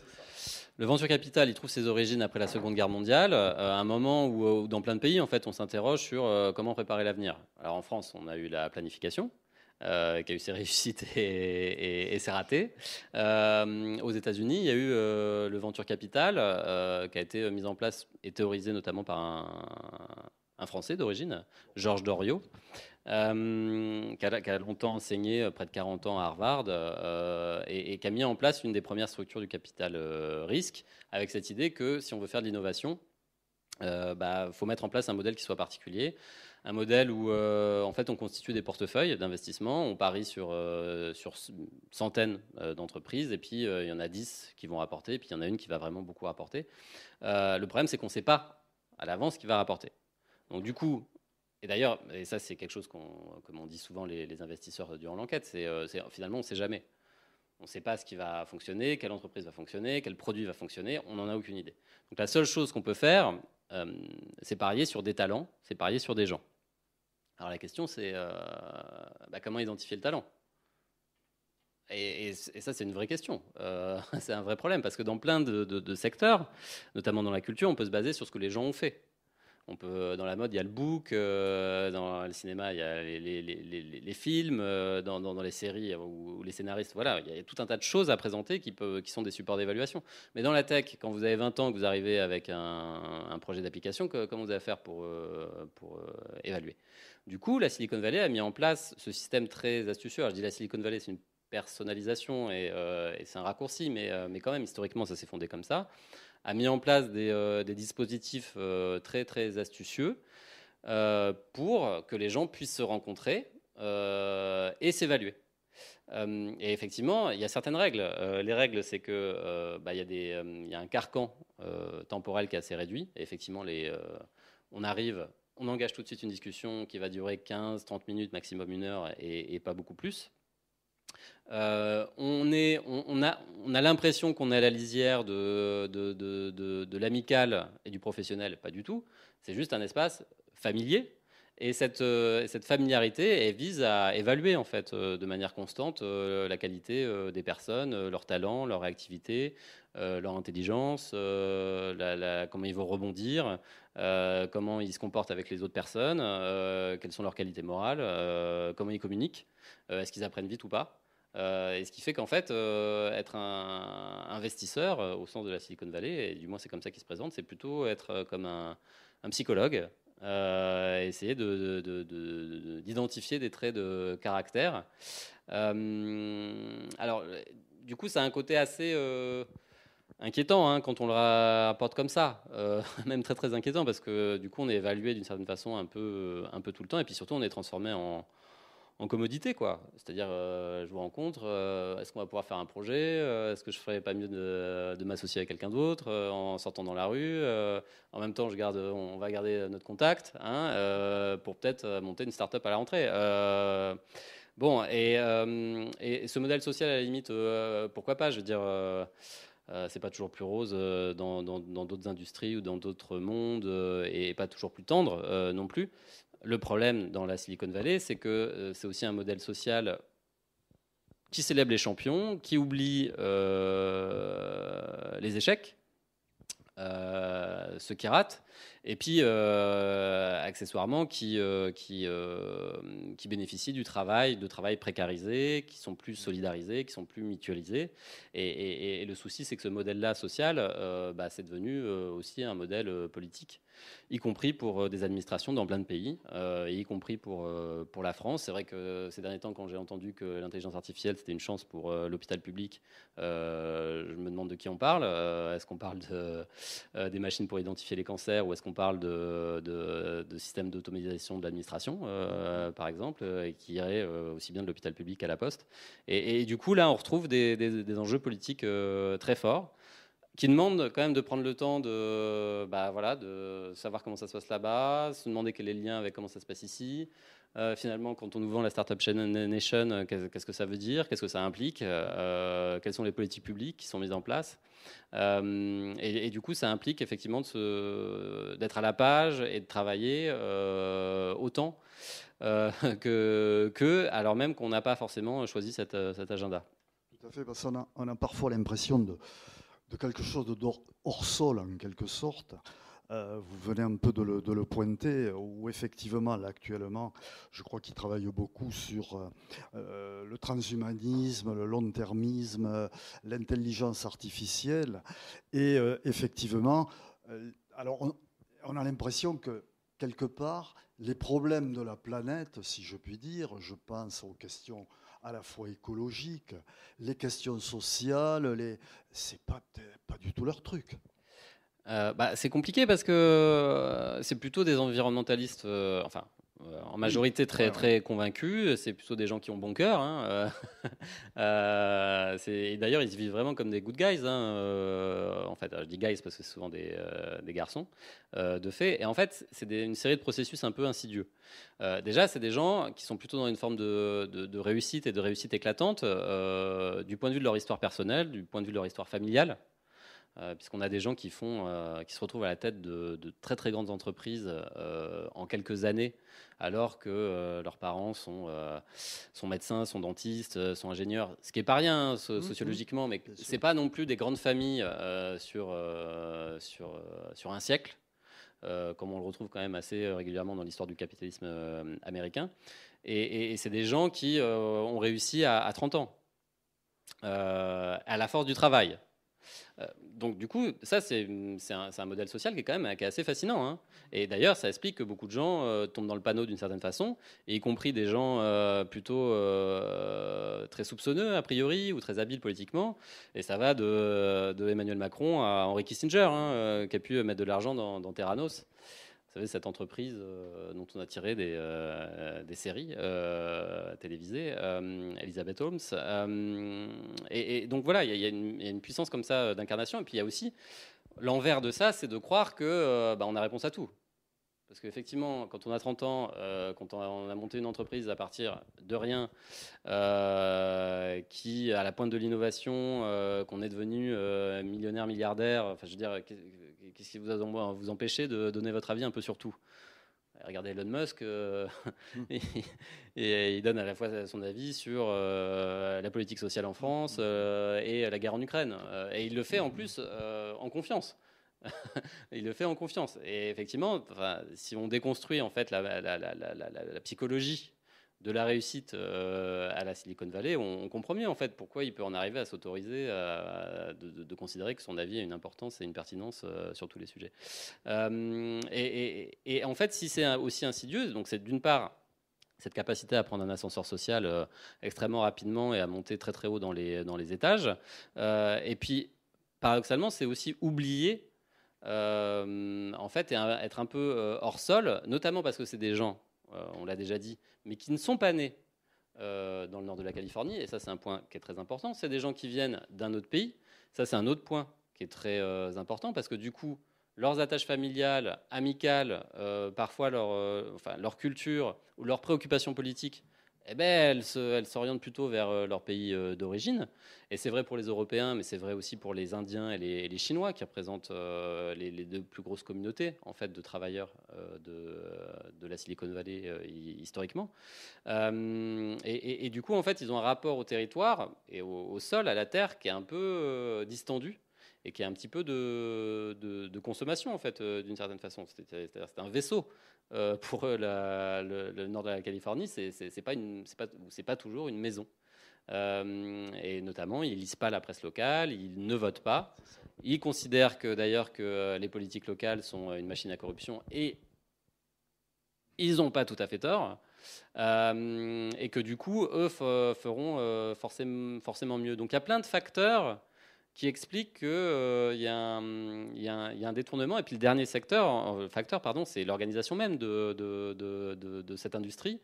Speaker 3: le venture capital, il trouve ses origines après la Seconde Guerre mondiale, à un moment où dans plein de pays, en fait, on s'interroge sur comment préparer l'avenir. Alors en France, on a eu la planification, qui a eu ses réussites et ses ratés. Aux États-Unis, il y a eu le venture capital, qui a été mis en place et théorisé notamment par un Français d'origine, Georges Doriot, qui a longtemps enseigné, près de 40 ans à Harvard, et qui a mis en place une des premières structures du capital risque, avec cette idée que si on veut faire de l'innovation, faut mettre en place un modèle qui soit particulier, un modèle où en fait on constitue des portefeuilles d'investissement, on parie sur centaines d'entreprises, et puis il y en a 10 qui vont rapporter, et puis il y en a une qui va vraiment beaucoup rapporter. Le problème, c'est qu'on ne sait pas à l'avance ce qui va rapporter. Donc du coup, et d'ailleurs, et ça c'est quelque chose comme on dit souvent les investisseurs durant l'enquête, c'est finalement on ne sait jamais. On ne sait pas ce qui va fonctionner, quelle entreprise va fonctionner, quel produit va fonctionner, on n'en a aucune idée. Donc la seule chose qu'on peut faire, c'est parier sur des talents, c'est parier sur des gens. Alors la question, c'est comment identifier le talent. Et ça, c'est une vraie question. C'est un vrai problème, parce que dans plein de secteurs, notamment dans la culture, on peut se baser sur ce que les gens ont fait. Dans la mode, il y a le book, dans le cinéma, il y a les films, dans les séries ou les scénaristes. Voilà, il y a tout un tas de choses à présenter qui sont des supports d'évaluation. Mais dans la tech, quand vous avez 20 ans, que vous arrivez avec un projet d'application, comment vous allez faire pour évaluer? Du coup, la Silicon Valley a mis en place ce système très astucieux. Alors, je dis la Silicon Valley, c'est une personnalisation et c'est un raccourci, mais quand même, historiquement, ça s'est fondé comme ça, a mis en place des dispositifs très, très astucieux pour que les gens puissent se rencontrer et s'évaluer. Et effectivement, il y a certaines règles. Les règles, c'est que il y a un carcan temporel qui est assez réduit. Et effectivement, on engage tout de suite une discussion qui va durer 15-30 minutes, maximum 1 heure, et pas beaucoup plus. On a l'impression qu'on est à la lisière de l'amical et du professionnel, pas du tout. C'est juste un espace familier. Et cette familiarité, elle vise à évaluer en fait de manière constante la qualité des personnes, leur talent, leur réactivité, leur intelligence, comment ils vont rebondir, comment ils se comportent avec les autres personnes, quelles sont leurs qualités morales, comment ils communiquent, est-ce qu'ils apprennent vite ou pas. Et ce qui fait qu'en fait, être un investisseur au sens de la Silicon Valley, et du moins c'est comme ça qu'il se présente, c'est plutôt être comme un psychologue, essayer d'identifier des traits de caractère. Alors, du coup, ça a un côté assez inquiétant hein, quand on le rapporte comme ça, même très très inquiétant, parce que du coup, on est évalué d'une certaine façon un peu tout le temps, et puis surtout, on est transformé en commodité, quoi. C'est-à-dire, je vous rencontre, est-ce qu'on va pouvoir faire un projet, est-ce que je ferais pas mieux de m'associer avec quelqu'un d'autre en sortant dans la rue, en même temps, on va garder notre contact hein, pour peut-être monter une start-up à la rentrée. Bon, et ce modèle social, à la limite, pourquoi pas, je veux dire... c'est pas toujours plus rose dans d'autres industries ou dans d'autres mondes et pas toujours plus tendre non plus. Le problème dans la Silicon Valley, c'est que c'est aussi un modèle social qui célèbre les champions, qui oublie les échecs, ceux qui ratent, et puis accessoirement qui bénéficient de travail précarisé, qui sont plus solidarisés, qui sont plus mutualisés. Et le souci, c'est que ce modèle-là social, c'est devenu aussi un modèle politique, y compris pour des administrations dans plein de pays, et y compris pour la France. C'est vrai que ces derniers temps, quand j'ai entendu que l'intelligence artificielle, c'était une chance pour l'hôpital public, je me demande de qui on parle. Est-ce qu'on parle des machines pour identifier les cancers, ou est-ce qu'on parle de systèmes d'automatisation de l'administration, par exemple, qui irait aussi bien de l'hôpital public à la poste. Et du coup, là, on retrouve des enjeux politiques très forts, qui demandent quand même de prendre le temps de savoir comment ça se passe là-bas, se demander quel est le lien avec comment ça se passe ici. Finalement, quand on nous vend la Startup Nation, qu'est-ce que ça veut dire? Qu'est-ce que ça implique? Quelles sont les politiques publiques qui sont mises en place? Et du coup, ça implique effectivement d'être à la page et de travailler autant alors même qu'on n'a pas forcément choisi cet agenda.
Speaker 2: Tout à fait, parce qu'on a parfois l'impression de quelque chose de hors sol, en quelque sorte. Vous venez un peu de le pointer, où effectivement, là, actuellement, je crois qu'il travaille beaucoup sur le transhumanisme, le long-termisme, l'intelligence artificielle. Et effectivement, alors on a l'impression que, quelque part, les problèmes de la planète, si je puis dire, je pense aux questions à la fois écologiques, les questions sociales, c'est pas du tout leur truc.
Speaker 3: C'est compliqué parce que c'est plutôt des environnementalistes, en majorité très convaincus. C'est plutôt des gens qui ont bon cœur. Hein. Et d'ailleurs, ils se vivent vraiment comme des good guys. Hein. En fait, je dis guys parce que c'est souvent des garçons de fait. Et en fait, c'est une série de processus un peu insidieux. Déjà, c'est des gens qui sont plutôt dans une forme de réussite et de réussite éclatante du point de vue de leur histoire personnelle, du point de vue de leur histoire familiale. puisqu'on a des gens qui se retrouvent à la tête de très très grandes entreprises en quelques années, alors que leurs parents sont médecins, sont dentistes, sont ingénieurs, ce qui est pas rien sociologiquement, mais c'est pas non plus des grandes familles sur un siècle. Comme on le retrouve quand même assez régulièrement dans l'histoire du capitalisme américain. Et c'est des gens qui ont réussi à 30 ans, à la force du travail. Donc du coup, ça c'est un modèle social qui est quand même qui est assez fascinant. Hein. Et d'ailleurs, ça explique que beaucoup de gens tombent dans le panneau d'une certaine façon, et y compris des gens plutôt très soupçonneux a priori ou très habiles politiquement. Et ça va de Emmanuel Macron à Henry Kissinger, hein, qui a pu mettre de l'argent dans Theranos. Vous savez, cette entreprise dont on a tiré des séries télévisées, Elizabeth Holmes. Et donc voilà, il y a une puissance comme ça d'incarnation. Et puis il y a aussi l'envers de ça, c'est de croire que on a réponse à tout. Parce qu'effectivement, quand on a 30 ans, quand on a monté une entreprise à partir de rien, qui est à la pointe de l'innovation, qu'on est devenu millionnaire, milliardaire, enfin, je veux dire, qu'est-ce qui vous empêchez de donner votre avis un peu sur tout ? Regardez Elon Musk, et il donne à la fois son avis sur la politique sociale en France et la guerre en Ukraine. Et il le fait en plus en confiance. Il le fait en confiance. Et effectivement, si on déconstruit en fait la psychologie de la réussite à la Silicon Valley, on comprend mieux en fait pourquoi il peut en arriver à s'autoriser de considérer que son avis a une importance et une pertinence sur tous les sujets. Et en fait, si c'est aussi insidieux, donc c'est d'une part cette capacité à prendre un ascenseur social extrêmement rapidement et à monter très très haut dans les étages. Et puis, paradoxalement, c'est aussi oublier en fait, et être un peu hors sol, notamment parce que c'est des gens, on l'a déjà dit, mais qui ne sont pas nés dans le nord de la Californie, et ça c'est un point qui est très important, c'est des gens qui viennent d'un autre pays, ça c'est un autre point qui est très important, parce que du coup, leurs attaches familiales, amicales, parfois leur culture ou leurs préoccupations politiques, eh ben, elles s'orientent plutôt vers leur pays d'origine. Et c'est vrai pour les Européens, mais c'est vrai aussi pour les Indiens et les Chinois, qui représentent les deux plus grosses communautés en fait, de travailleurs de la Silicon Valley historiquement. Et du coup, en fait, ils ont un rapport au territoire et au sol, à la terre, qui est un peu distendu et qui est un petit peu de consommation, en fait, d'une certaine façon. C'est un vaisseau. Pour le nord de la Californie, c'est pas toujours une maison. Et notamment, ils lisent pas la presse locale, ils ne votent pas. Ils considèrent que d'ailleurs que les politiques locales sont une machine à corruption, et ils n'ont pas tout à fait tort. Et que du coup, eux feront forcément mieux. Donc il y a plein de facteurs qui explique qu'il y a un détournement. Et puis le dernier facteur, c'est l'organisation même de cette industrie,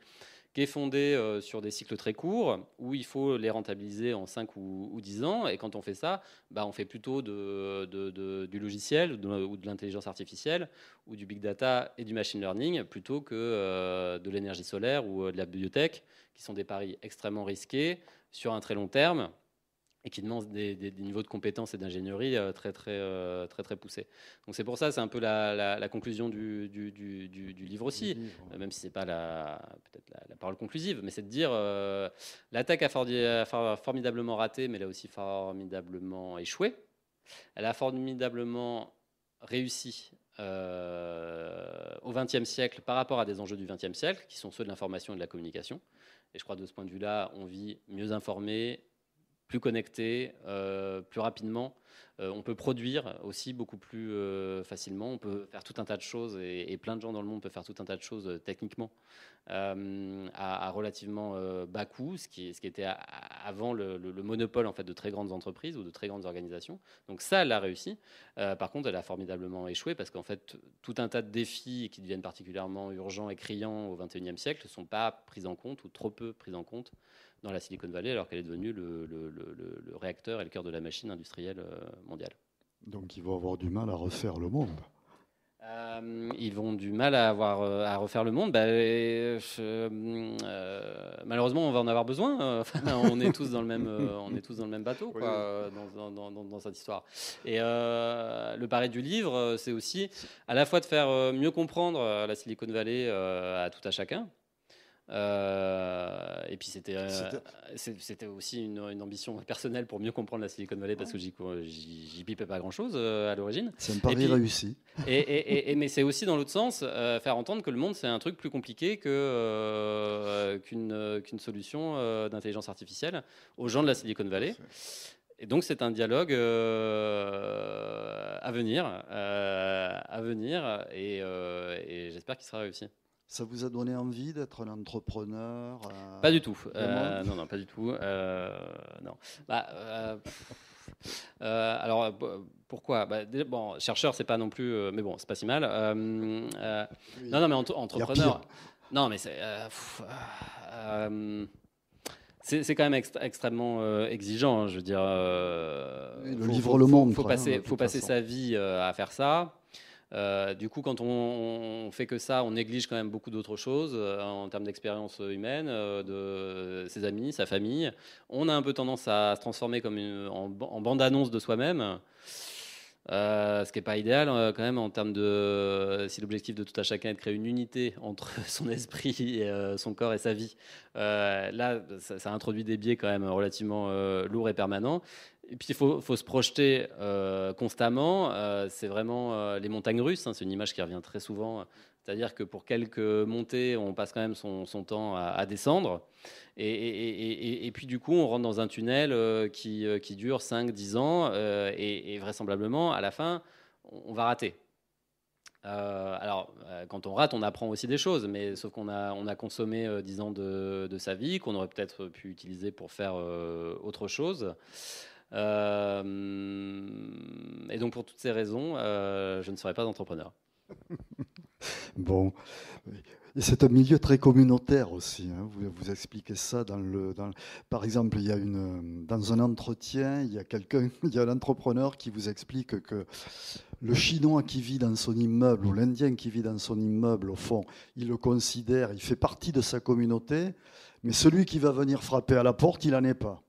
Speaker 3: qui est fondée sur des cycles très courts, où il faut les rentabiliser en 5 ou 10 ans. Et quand on fait ça, on fait plutôt du logiciel ou de l'intelligence artificielle, ou du big data et du machine learning, plutôt que de l'énergie solaire ou de la biotech, qui sont des paris extrêmement risqués sur un très long terme, et qui demandent des niveaux de compétences et d'ingénierie très poussés. Donc c'est pour ça, c'est un peu la conclusion du livre aussi, même si c'est pas peut-être la parole conclusive, mais c'est de dire l'attaque a formidablement raté, mais elle a aussi formidablement échoué. Elle a formidablement réussi au XXe siècle par rapport à des enjeux du XXe siècle, qui sont ceux de l'information et de la communication. Et je crois que de ce point de vue-là, on vit mieux informé, plus connecté, plus rapidement. On peut produire aussi beaucoup plus facilement. On peut faire tout un tas de choses, et plein de gens dans le monde peuvent faire tout un tas de choses techniquement à relativement bas coût, ce qui était avant le monopole en fait, de très grandes entreprises ou de très grandes organisations. Donc ça, elle a réussi. Par contre, elle a formidablement échoué, parce qu'en fait, tout un tas de défis qui deviennent particulièrement urgents et criants au XXIe siècle ne sont pas pris en compte, ou trop peu pris en compte, dans la Silicon Valley, alors qu'elle est devenue le réacteur et le cœur de la machine industrielle mondiale.
Speaker 2: Donc ils vont avoir du mal à refaire le monde.
Speaker 3: Ils vont du mal à refaire le monde. Malheureusement, on va en avoir besoin. On est tous dans le même bateau, quoi, dans cette histoire. Et le pari du livre, c'est aussi à la fois de faire mieux comprendre la Silicon Valley à tout à chacun. Et puis c'était aussi une ambition personnelle pour mieux comprendre la Silicon Valley parce que j'y pipais pas grand chose à l'origine.
Speaker 2: C'est un pari réussi.
Speaker 3: Mais c'est aussi dans l'autre sens faire entendre que le monde c'est un truc plus compliqué qu'une solution d'intelligence artificielle aux gens de la Silicon Valley. Et donc c'est un dialogue à venir et j'espère qu'il sera réussi.
Speaker 2: Ça vous a donné envie d'être un entrepreneur
Speaker 3: Pas du tout. Non, pas du tout. Non. Alors, pourquoi bon, chercheur, c'est pas non plus... mais bon, c'est pas si mal. Oui. Non, mais entrepreneur... Non, mais c'est quand même extrêmement exigeant. Je veux dire...
Speaker 2: le livre le monde.
Speaker 3: Faut passer sa vie à faire ça. Du coup, quand on fait que ça, on néglige quand même beaucoup d'autres choses en termes d'expérience humaine, de ses amis, sa famille. On a un peu tendance à se transformer comme en bande-annonce de soi-même, ce qui n'est pas idéal quand même en termes de... Si l'objectif de tout à chacun est de créer une unité entre son esprit, et, son corps et sa vie, là, ça introduit des biais quand même relativement lourds et permanents. Et puis il faut se projeter constamment. C'est vraiment les montagnes russes. C'est une image qui revient très souvent. C'est-à-dire que pour quelques montées, on passe quand même son temps à descendre. Et puis du coup, on rentre dans un tunnel qui dure 5-10 ans. Et vraisemblablement, à la fin, on va rater. Alors, quand on rate, on apprend aussi des choses. Mais sauf qu'on a consommé 10 ans de sa vie qu'on aurait peut-être pu utiliser pour faire autre chose. Et donc pour toutes ces raisons, je ne serai pas entrepreneur.
Speaker 2: Bon, et c'est un milieu très communautaire aussi. Hein. Vous expliquez ça par exemple, dans un entretien, il y a un entrepreneur qui vous explique que le Chinois qui vit dans son immeuble ou l'Indien qui vit dans son immeuble, au fond, il le considère, il fait partie de sa communauté, mais celui qui va venir frapper à la porte, il n'en est pas.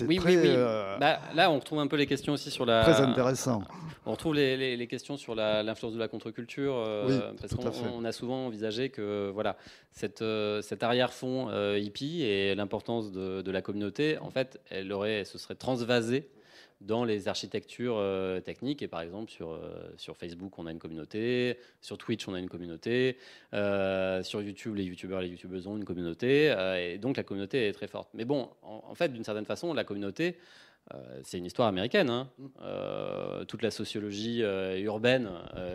Speaker 3: Oui. Là, on retrouve un peu les questions aussi sur la...
Speaker 2: Très intéressant.
Speaker 3: On retrouve les questions sur l'influence de la contre-culture, parce qu'on a souvent envisagé que voilà, cet arrière-fond hippie et l'importance de la communauté, en fait, elle se serait transvasée dans les architectures techniques. Et par exemple, sur Facebook, on a une communauté. Sur Twitch, on a une communauté. Sur YouTube, les youtubeurs et les youtubeuses ont une communauté. Et donc, la communauté est très forte. Mais bon, en fait, d'une certaine façon, la communauté, c'est une histoire américaine. Hein. Toute la sociologie urbaine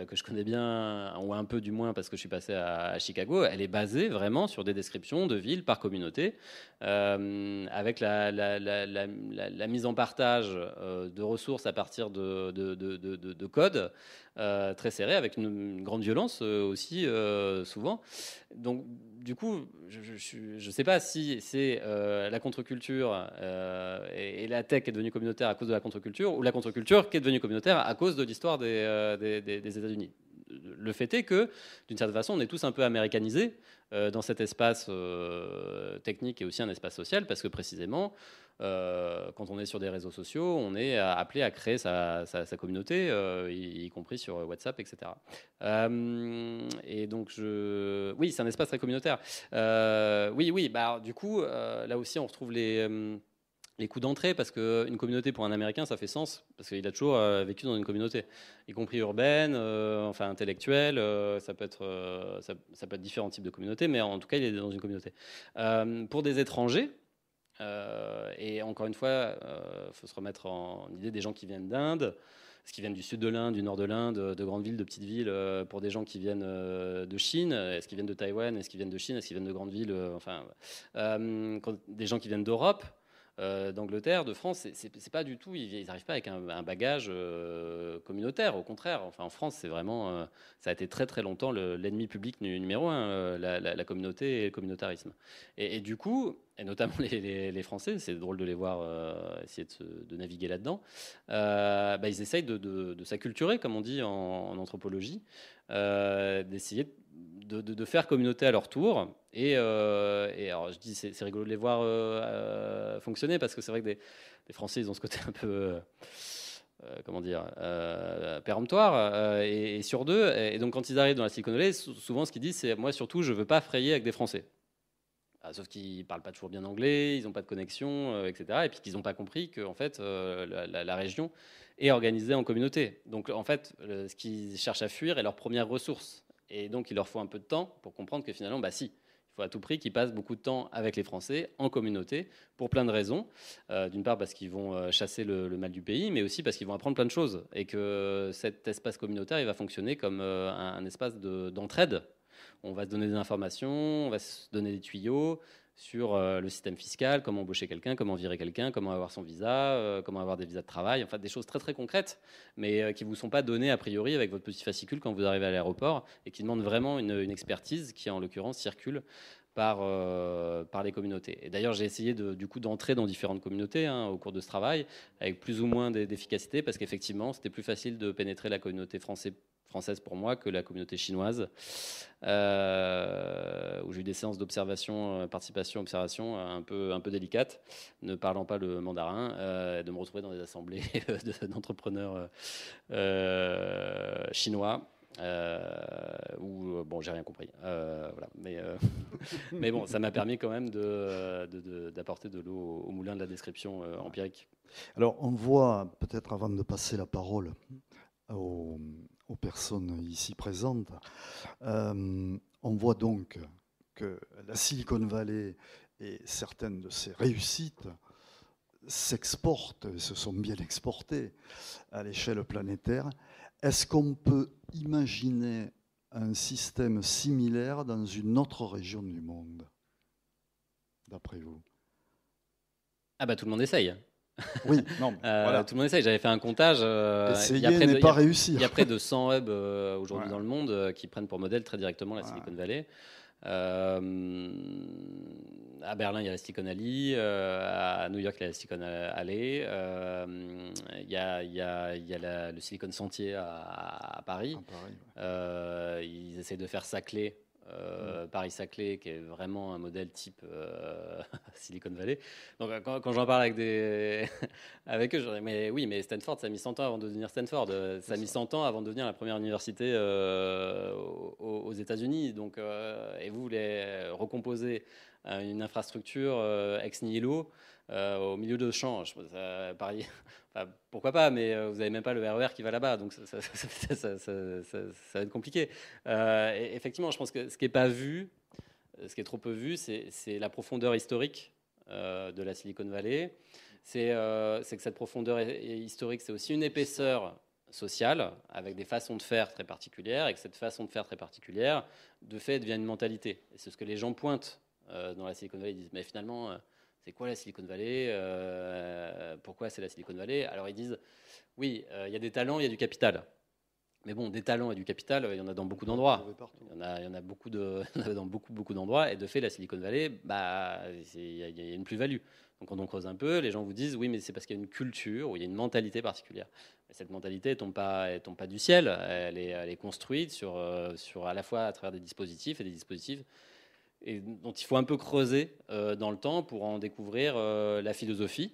Speaker 3: que je connais bien, ou un peu du moins parce que je suis passé à Chicago, elle est basée vraiment sur des descriptions de villes par communauté, avec la mise en partage de ressources à partir de codes très serrés, avec une grande violence aussi souvent. Donc du coup, je ne sais pas si c'est la contre-culture et la tech qui est devenue communautaire à cause de la contre-culture, ou la contre-culture qui est devenue communautaire à cause de l'histoire des États-Unis. Le fait est que, d'une certaine façon, on est tous un peu américanisés dans cet espace technique et aussi un espace social, parce que précisément, quand on est sur des réseaux sociaux, on est appelé à créer sa communauté, y compris sur WhatsApp, etc. Et donc, oui, c'est un espace très communautaire. Oui. Du coup, là aussi, on retrouve les coûts d'entrée, parce qu'une communauté pour un Américain, ça fait sens, parce qu'il a toujours vécu dans une communauté, y compris urbaine, enfin intellectuelle, ça peut être différents types de communautés, mais en tout cas, il est dans une communauté. Pour des étrangers, et encore une fois, faut se remettre en idée des gens qui viennent d'Inde, ce qui viennent du sud de l'Inde, du nord de l'Inde, de grandes villes, de petites villes, pour des gens qui viennent de Chine, est-ce qu'ils viennent de Taïwan, est-ce qu'ils viennent de Chine, est-ce qu'ils viennent de grandes villes, des gens qui viennent d'Europe. d'Angleterre, de France, c'est pas du tout, ils n'arrivent pas avec un bagage communautaire, au contraire. Enfin, en France, c'est vraiment, ça a été très très longtemps l'ennemi public numéro un, la communauté et le communautarisme. Et du coup, et notamment les Français, c'est drôle de les voir essayer de naviguer là-dedans, ils essayent de s'acculturer, comme on dit en anthropologie, d'essayer de faire communauté à leur tour. Et alors, je dis, c'est rigolo de les voir fonctionner, parce que c'est vrai que les Français, ils ont ce côté un peu, comment dire, péremptoire, et sur deux. Et donc, quand ils arrivent dans la Silicon Valley, souvent, ce qu'ils disent, c'est moi, surtout, je veux pas frayer avec des Français. Sauf qu'ils parlent pas toujours bien anglais, ils n'ont pas de connexion, etc. Et puis qu'ils n'ont pas compris que en fait, la région est organisée en communauté. Donc en fait, ce qu'ils cherchent à fuir est leur première ressource. Et donc il leur faut un peu de temps pour comprendre que finalement, si, il faut à tout prix qu'ils passent beaucoup de temps avec les Français, en communauté, pour plein de raisons. D'une part parce qu'ils vont chasser le mal du pays, mais aussi parce qu'ils vont apprendre plein de choses. Et que cet espace communautaire, il va fonctionner comme un espace d'entraide. On va se donner des informations, on va se donner des tuyaux sur le système fiscal, comment embaucher quelqu'un, comment virer quelqu'un, comment avoir son visa, comment avoir des visas de travail, enfin des choses très très concrètes, mais qui ne vous sont pas données a priori avec votre petit fascicule quand vous arrivez à l'aéroport, et qui demandent vraiment une expertise qui en l'occurrence circule par les communautés. Et d'ailleurs, j'ai essayé du coup d'entrer dans différentes communautés au cours de ce travail, avec plus ou moins d'efficacité, parce qu'effectivement, c'était plus facile de pénétrer la communauté française pour moi que la communauté chinoise, où j'ai eu des séances d'observation, participation, observation un peu délicates, ne parlant pas le mandarin, de me retrouver dans des assemblées d'entrepreneurs chinois. Où bon, j'ai rien compris, voilà. Mais bon, ça m'a permis quand même d'apporter de l'eau au moulin de la description empirique.
Speaker 2: Alors, on voit, peut-être avant de passer la parole aux personnes ici présentes, on voit donc que la Silicon Valley et certaines de ses réussites s'exportent, et se sont bien exportées à l'échelle planétaire. Est-ce qu'on peut imaginer un système similaire dans une autre région du monde, d'après vous?
Speaker 3: Ah bah tout le monde essaye.
Speaker 2: Oui, non, voilà.
Speaker 3: Tout le monde essaye. J'avais fait un comptage.
Speaker 2: Essayer n'est pas réussir.
Speaker 3: Il y a près de 100 hubs aujourd'hui dans le monde qui prennent pour modèle très directement la Silicon Valley. À Berlin, il y a la Silicon Alley. À New York, il y a la Silicon Alley. Il y a le Silicon Sentier à Paris. Ils essayent de faire Saclay. Paris-Saclay, qui est vraiment un modèle type Silicon Valley. Donc quand j'en parle avec eux, je dis mais oui, mais Stanford, ça a mis 100 ans avant de devenir Stanford. Ça a mis 100 ans avant de devenir la première université aux États-Unis. Donc, et vous voulez recomposer une infrastructure ex nihilo au milieu de champs. Paris, enfin, pourquoi pas, mais vous n'avez même pas le RER qui va là-bas, donc ça va être compliqué. Et effectivement, je pense que ce qui n'est pas vu, ce qui est trop peu vu, c'est la profondeur historique de la Silicon Valley. C'est que cette profondeur historique, c'est aussi une épaisseur sociale, avec des façons de faire très particulières, et que cette façon de faire très particulière, de fait, devient une mentalité. Et c'est ce que les gens pointent dans la Silicon Valley. Ils disent, mais finalement, c'est quoi la Silicon Valley? Pourquoi c'est la Silicon Valley? Alors ils disent, oui, il y a des talents, il y a du capital. Mais bon, des talents et du capital, il y en a dans beaucoup d'endroits. Il y en a beaucoup dans beaucoup d'endroits. Et de fait, la Silicon Valley, il y a une plus-value. Donc quand on creuse un peu, les gens vous disent, oui, mais c'est parce qu'il y a une culture, ou il y a une mentalité particulière. Mais cette mentalité, elle tombe pas du ciel. Elle est construite sur à la fois à travers des dispositifs et dont il faut un peu creuser dans le temps pour en découvrir la philosophie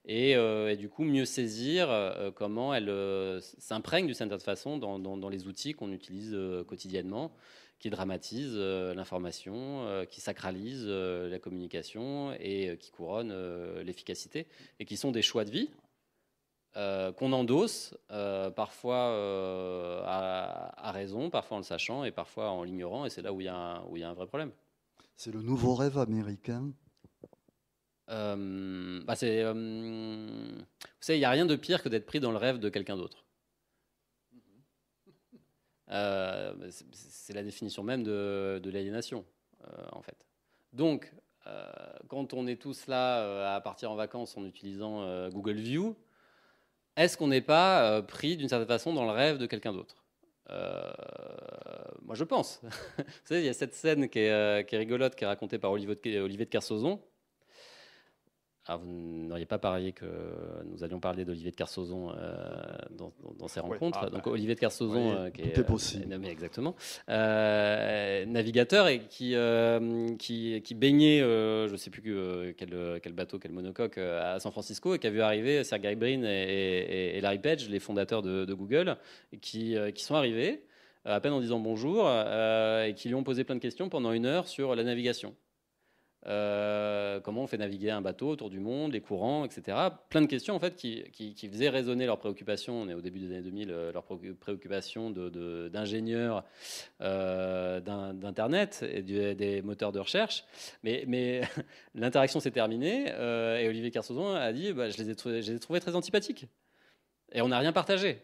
Speaker 3: et du coup mieux saisir comment elle s'imprègne d'une certaine façon dans les outils qu'on utilise quotidiennement, qui dramatisent l'information, qui sacralisent la communication et qui couronnent l'efficacité, et qui sont des choix de vie qu'on endosse, parfois à raison, parfois en le sachant et parfois en l'ignorant, et c'est là où il y a un vrai problème.
Speaker 2: C'est le nouveau rêve américain.
Speaker 3: Vous savez, il n'y a rien de pire que d'être pris dans le rêve de quelqu'un d'autre. C'est la définition même de l'aliénation, en fait. Donc, quand on est tous là à partir en vacances en utilisant Google View, est-ce qu'on n'est pas pris d'une certaine façon dans le rêve de quelqu'un d'autre? Moi, je pense. Vous savez, il y a cette scène qui est rigolote, qui est racontée par Olivier de Kersauzon. Alors, vous n'auriez pas parié que nous allions parler d'Olivier de Kersauzon dans ces rencontres. Donc, Olivier de Kersauzon, qui est nommé exactement, navigateur et qui baignait, je ne sais plus quel bateau, quel monocoque, à San Francisco, et qui a vu arriver Sergey Brin et Larry Page, les fondateurs de Google, qui sont arrivés à peine en disant bonjour et qui lui ont posé plein de questions pendant 1 heure sur la navigation. Comment on fait naviguer un bateau autour du monde, les courants, etc. Plein de questions en fait qui faisaient résonner leurs préoccupations. On est au début des années 2000, leurs préoccupations d'ingénieurs d'Internet et des moteurs de recherche. Mais l'interaction s'est terminée et Olivier Kersauzon a dit je les ai trouvés très antipathiques. Et on n'a rien partagé.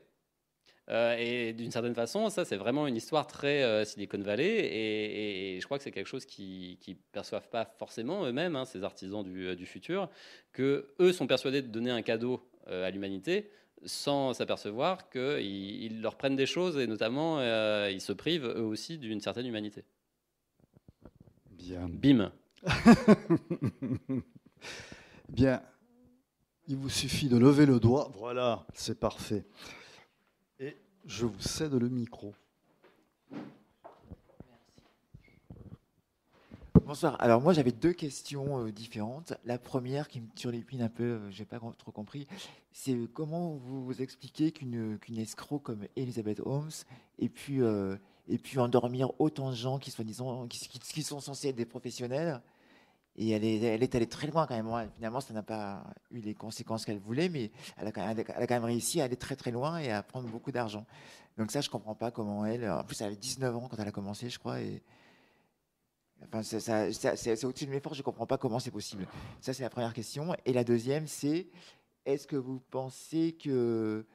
Speaker 3: Et d'une certaine façon, ça, c'est vraiment une histoire très Silicon Valley. Et je crois que c'est quelque chose qu'ils ne perçoivent pas forcément eux-mêmes, ces artisans du futur, qu'eux sont persuadés de donner un cadeau à l'humanité sans s'apercevoir qu'ils leur prennent des choses et notamment, ils se privent eux aussi d'une certaine humanité.
Speaker 2: Bien.
Speaker 3: Bim.
Speaker 2: Bien. Il vous suffit de lever le doigt. Voilà, c'est parfait. Et je vous cède le micro.
Speaker 4: Bonsoir. Alors moi j'avais 2 questions différentes. La première qui me turlupine un peu, j'ai pas trop compris, c'est comment vous expliquez qu'une escroc comme Elizabeth Holmes ait pu endormir autant de gens qui sont censés être des professionnels. Et elle est allée très loin quand même. Ouais, finalement, ça n'a pas eu les conséquences qu'elle voulait, mais elle a quand même réussi à aller très très loin et à prendre beaucoup d'argent. Donc ça, je comprends pas comment elle. En plus, elle avait 19 ans quand elle a commencé, je crois. Et enfin, c'est au-dessus de mes forces. Je comprends pas comment c'est possible. Ça, c'est la première question. Et la deuxième, c'est est-ce que vous pensez que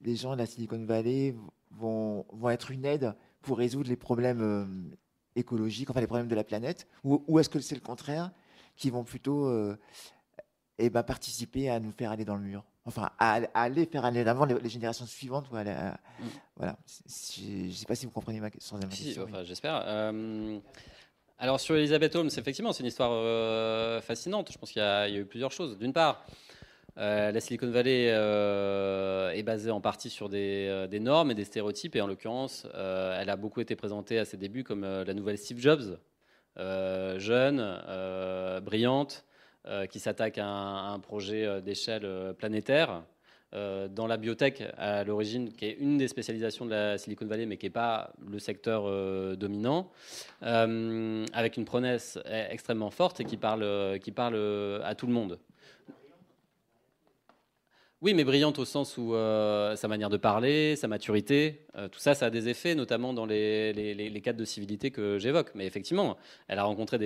Speaker 4: les gens de la Silicon Valley vont être une aide pour résoudre les problèmes écologiques, enfin les problèmes de la planète, ou est-ce que c'est le contraire, qui vont plutôt participer à nous faire aller dans le mur, enfin à aller faire aller avant les générations suivantes. Voilà. Je ne sais pas si vous comprenez ma question.
Speaker 3: Enfin, j'espère. Alors sur Elizabeth Holmes, effectivement, c'est une histoire fascinante. Je pense qu'il y a eu plusieurs choses. D'une part, la Silicon Valley est basée en partie sur des normes et des stéréotypes, et en l'occurrence, elle a beaucoup été présentée à ses débuts comme la nouvelle Steve Jobs, jeune, brillante, qui s'attaque à un projet d'échelle planétaire dans la biotech à l'origine, qui est une des spécialisations de la Silicon Valley, mais qui n'est pas le secteur dominant, avec une promesse extrêmement forte et qui parle à tout le monde. Oui, mais brillante au sens où sa manière de parler, sa maturité, tout ça, ça a des effets, notamment dans les cadres de civilité que j'évoque. Mais effectivement, elle a rencontré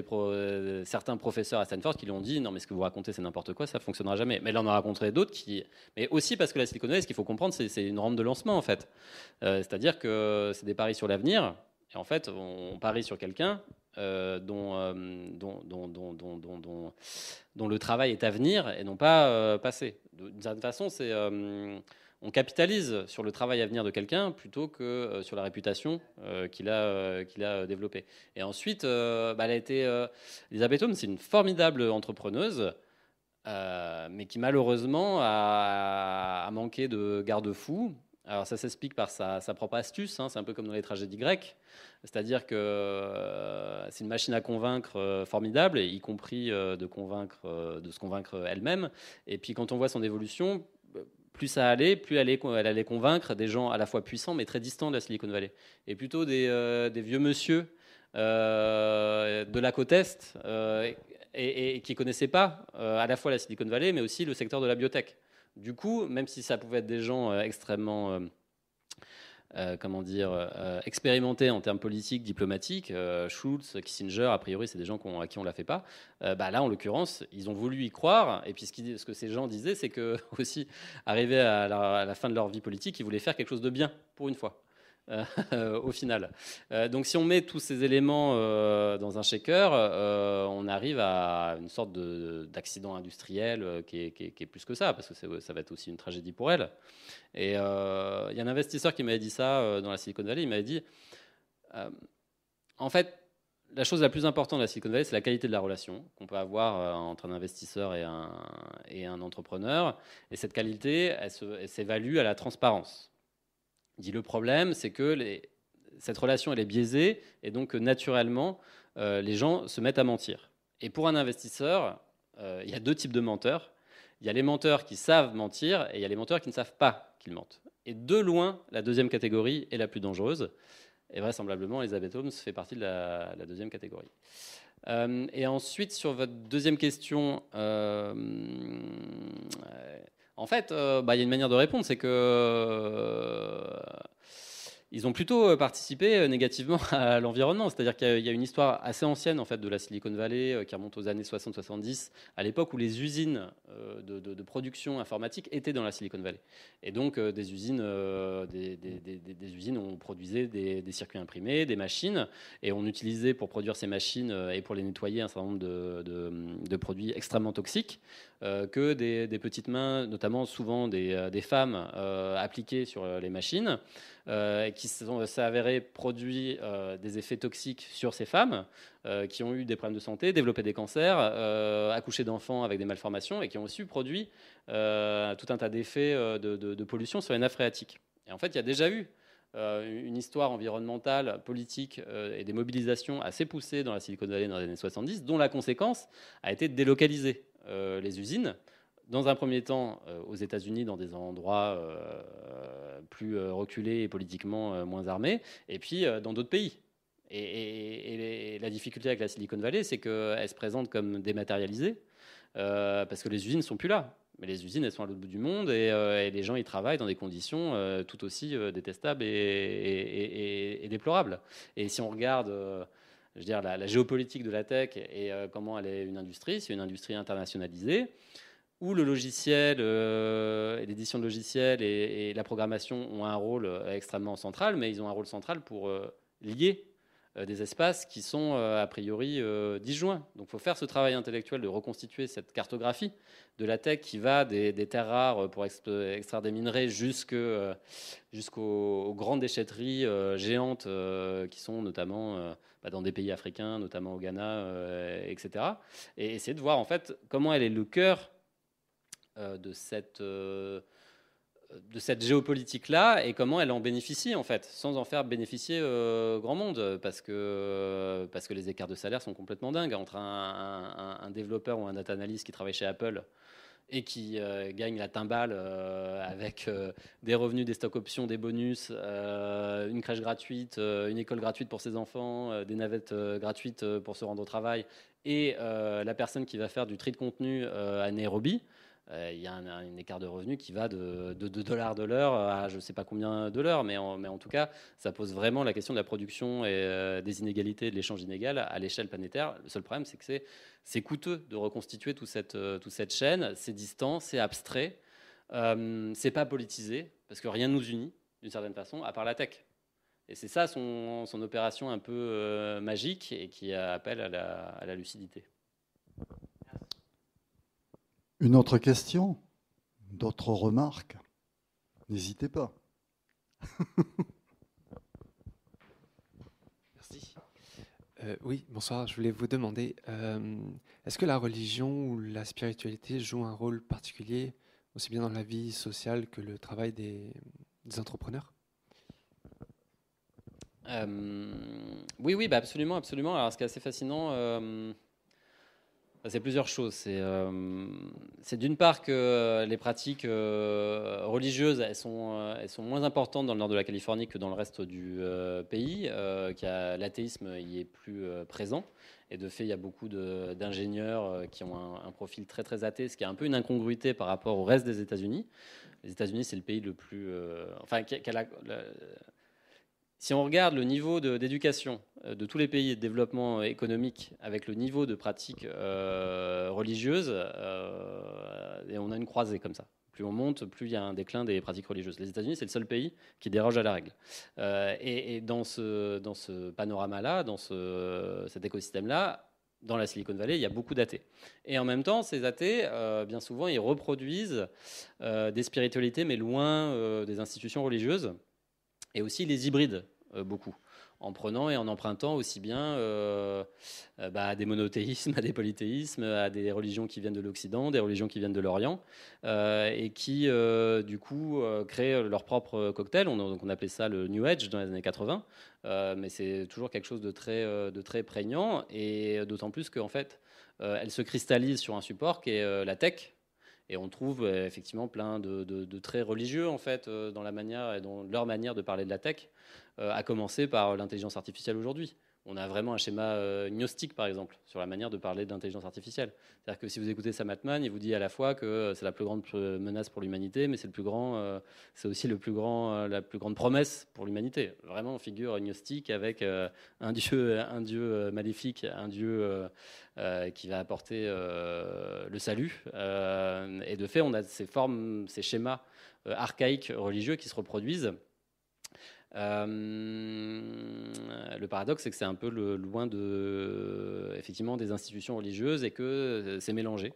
Speaker 3: certains professeurs à Stanford qui lui ont dit « Non, mais ce que vous racontez, c'est n'importe quoi, ça ne fonctionnera jamais ». Mais elle en a rencontré d'autres Mais aussi parce que la Silicon Valley, ce qu'il faut comprendre, c'est une rampe de lancement, en fait. C'est-à-dire que c'est des paris sur l'avenir. Et en fait, on parie sur quelqu'un dont le travail est à venir et non pas passé. D'une certaine façon, on capitalise sur le travail à venir de quelqu'un plutôt que sur la réputation qu'il a développée. Et ensuite, elle a été Elizabeth Holmes, c'est une formidable entrepreneuse, mais qui malheureusement a manqué de garde-fous. Alors ça s'explique par sa propre astuce, c'est un peu comme dans les tragédies grecques, c'est-à-dire que c'est une machine à convaincre formidable, y compris de se convaincre elle-même. Et puis quand on voit son évolution, plus ça allait, plus elle allait convaincre des gens à la fois puissants mais très distants de la Silicon Valley, et plutôt des vieux monsieur de la côte Est et qui ne connaissaient pas à la fois la Silicon Valley mais aussi le secteur de la biotech. Du coup, même si ça pouvait être des gens extrêmement, expérimentés en termes politiques, diplomatiques, Schultz, Kissinger, a priori, c'est des gens à qui on ne la fait pas. Là, en l'occurrence, ils ont voulu y croire. Et puis, ce que ces gens disaient, c'est que aussi, arrivés à la fin de leur vie politique, ils voulaient faire quelque chose de bien, pour une fois. au final. Donc si on met tous ces éléments dans un shaker, on arrive à une sorte d'accident industriel qui est plus que ça, parce que ça va être aussi une tragédie pour elle. Et il y a un investisseur qui m'avait dit ça dans la Silicon Valley, il m'avait dit, en fait, la chose la plus importante de la Silicon Valley, c'est la qualité de la relation qu'on peut avoir entre un investisseur et un entrepreneur. Et cette qualité, elle s'évalue à la transparence. Il dit le problème, c'est que cette relation, elle est biaisée, et donc naturellement, les gens se mettent à mentir. Et pour un investisseur, il y a 2 types de menteurs. Il y a les menteurs qui savent mentir, et il y a les menteurs qui ne savent pas qu'ils mentent. Et de loin, la 2e catégorie est la plus dangereuse. Et vraisemblablement, Elizabeth Holmes fait partie de la 2e catégorie. Et ensuite, sur votre 2e question, en fait, il y a une manière de répondre, c'est que ils ont plutôt participé négativement à l'environnement. C'est-à-dire qu'il y a une histoire assez ancienne en fait, de la Silicon Valley qui remonte aux années 60-70, à l'époque où les usines de production informatique étaient dans la Silicon Valley. Et donc des usines où on produisait des circuits imprimés, des machines, et on utilisait pour produire ces machines et pour les nettoyer un certain nombre de produits extrêmement toxiques que des petites mains, notamment souvent des femmes appliquées sur les machines, qui s'est avéré produire des effets toxiques sur ces femmes qui ont eu des problèmes de santé, développé des cancers, accouché d'enfants avec des malformations et qui ont aussi produit tout un tas d'effets de pollution sur les nappes phréatiques. Et en fait, il y a déjà eu une histoire environnementale, politique et des mobilisations assez poussées dans la Silicon Valley dans les années 70, dont la conséquence a été de délocaliser les usines. Dans un premier temps, aux États-Unis, dans des endroits plus reculés et politiquement moins armés, et puis dans d'autres pays. Et la difficulté avec la Silicon Valley, c'est qu'elle se présente comme dématérialisée, parce que les usines ne sont plus là. Mais les usines, elles sont à l'autre bout du monde, et les gens y travaillent dans des conditions tout aussi détestables et déplorables. Et si on regarde je veux dire, la géopolitique de la tech et comment elle est une industrie, c'est une industrie internationalisée, où le logiciel, et l'édition de logiciels et la programmation ont un rôle extrêmement central, mais ils ont un rôle central pour lier des espaces qui sont a priori disjoints. Donc il faut faire ce travail intellectuel de reconstituer cette cartographie de la tech qui va des terres rares pour extraire des minerais jusqu'aux grandes déchetteries géantes qui sont notamment dans des pays africains, notamment au Ghana, etc. Et essayer de voir en fait comment elle est le cœur de cette géopolitique-là et comment elle en bénéficie, en fait, sans en faire bénéficier grand monde, parce que les écarts de salaire sont complètement dingues entre un développeur ou un data analyst qui travaille chez Apple et qui gagne la timbale avec des revenus, des stocks options, des bonus, une crèche gratuite, une école gratuite pour ses enfants, des navettes gratuites pour se rendre au travail, et la personne qui va faire du tri de contenu à Nairobi. Il y a un écart de revenus qui va de $2 de l'heure à je ne sais pas combien de l'heure, mais en tout cas, ça pose vraiment la question de la production et des inégalités, de l'échange inégal à l'échelle planétaire. Le seul problème, c'est que c'est coûteux de reconstituer toute cette chaîne, c'est distant, c'est abstrait, c'est pas politisé, parce que rien ne nous unit, d'une certaine façon, à part la tech. Et c'est ça son opération un peu magique et qui appelle à la lucidité.
Speaker 2: Une autre question? D'autres remarques? N'hésitez pas.
Speaker 5: Merci. Oui, bonsoir. Je voulais vous demander, est-ce que la religion ou la spiritualité joue un rôle particulier, aussi bien dans la vie sociale que le travail des entrepreneurs?
Speaker 3: Oui, absolument, absolument. Alors, ce qui est assez fascinant, c'est plusieurs choses. C'est d'une part que les pratiques religieuses, elles sont moins importantes dans le nord de la Californie que dans le reste du pays. L'athéisme y est plus présent. Et de fait, il y a beaucoup d'ingénieurs qui ont un profil très, très athée, ce qui est un peu une incongruité par rapport au reste des États-Unis. Les États-Unis, c'est le pays le plus... Si on regarde le niveau d'éducation de tous les pays et de développement économique avec le niveau de pratiques religieuses, et on a une croisée comme ça. Plus on monte, plus il y a un déclin des pratiques religieuses. Les États-Unis, c'est le seul pays qui déroge à la règle. Et dans ce panorama-là, dans cet écosystème-là, dans la Silicon Valley, il y a beaucoup d'athées. Et en même temps, ces athées, bien souvent, ils reproduisent des spiritualités, mais loin des institutions religieuses, et aussi les hybrident beaucoup, en prenant et en empruntant aussi bien à des monothéismes, à des polythéismes, à des religions qui viennent de l'Occident, des religions qui viennent de l'Orient, et qui, du coup, créent leur propre cocktail. On appelait ça le New Age dans les années 80, mais c'est toujours quelque chose de très prégnant, et d'autant plus qu'en fait, elle se cristallise sur un support qui est la tech. Et on trouve effectivement plein de traits religieux en fait dans la manière et dans leur manière de parler de la tech, à commencer par l'intelligence artificielle aujourd'hui. On a vraiment un schéma gnostique, par exemple, sur la manière de parler d'intelligence artificielle. C'est-à-dire que si vous écoutez Sam Altman, il vous dit à la fois que c'est la plus grande menace pour l'humanité, mais c'est c'est aussi la plus grande promesse pour l'humanité. Vraiment, figure gnostique avec un dieu maléfique, un dieu qui va apporter le salut. Et de fait, on a ces formes, ces schémas archaïques religieux qui se reproduisent. Le paradoxe, c'est que c'est un peu loin effectivement des institutions religieuses et que c'est mélangé.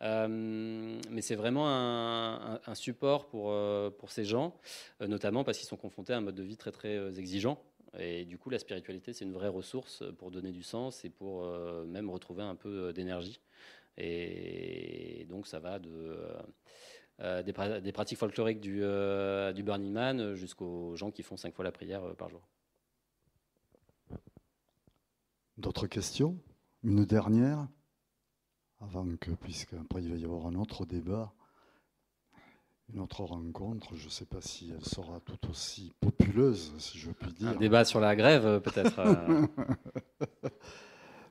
Speaker 3: Mais c'est vraiment un support pour ces gens, notamment parce qu'ils sont confrontés à un mode de vie très très exigeant. Et du coup, la spiritualité, c'est une vraie ressource pour donner du sens et pour même retrouver un peu d'énergie. Et donc, ça va des pratiques folkloriques du Burning Man jusqu'aux gens qui font 5 fois la prière par jour.
Speaker 2: D'autres questions? Une dernière? Avant que, puisqu'après il va y avoir un autre débat, une autre rencontre, je ne sais pas si elle sera tout aussi populeuse, si je puis dire.
Speaker 3: Un débat sur la grève, peut-être.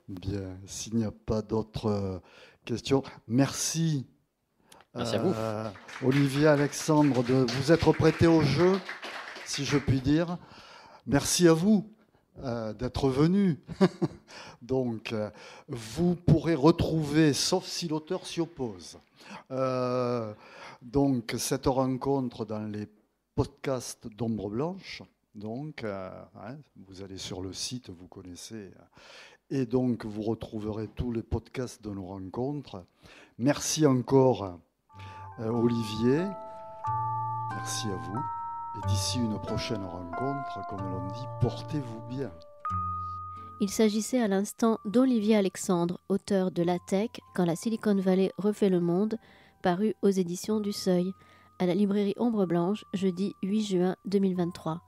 Speaker 2: Bien, s'il n'y a pas d'autres questions, merci.
Speaker 3: Merci à vous.
Speaker 2: Olivier, Alexandre, de vous être prêté au jeu, si je puis dire. Merci à vous d'être venus. Donc, vous pourrez retrouver, sauf si l'auteur s'y oppose, donc cette rencontre dans les podcasts d'Ombre Blanche. Donc, vous allez sur le site, vous connaissez, et donc vous retrouverez tous les podcasts de nos rencontres. Merci encore. Olivier, merci à vous. Et d'ici une prochaine rencontre, comme l'on dit, portez-vous bien.
Speaker 1: Il s'agissait à l'instant d'Olivier Alexandre, auteur de La Tech, quand la Silicon Valley refait le monde, paru aux éditions du Seuil, à la librairie Ombre Blanche, jeudi 8 juin 2023.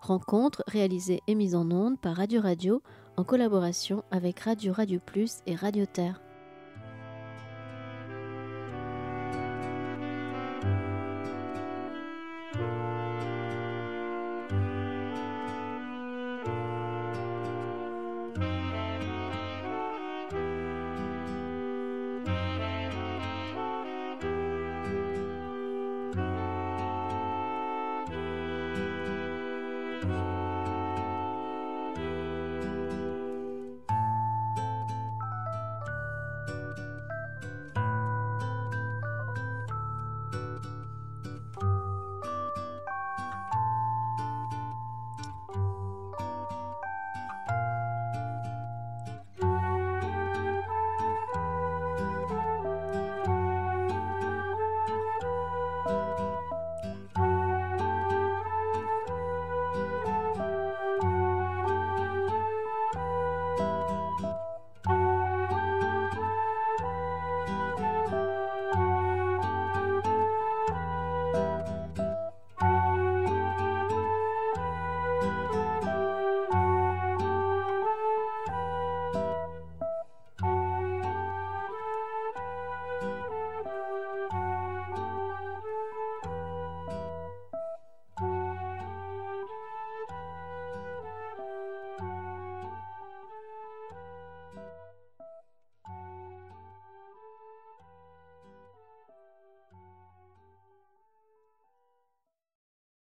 Speaker 1: Rencontre réalisée et mise en onde par Radio Radio, en collaboration avec Radio Radio Plus et Radio Terre.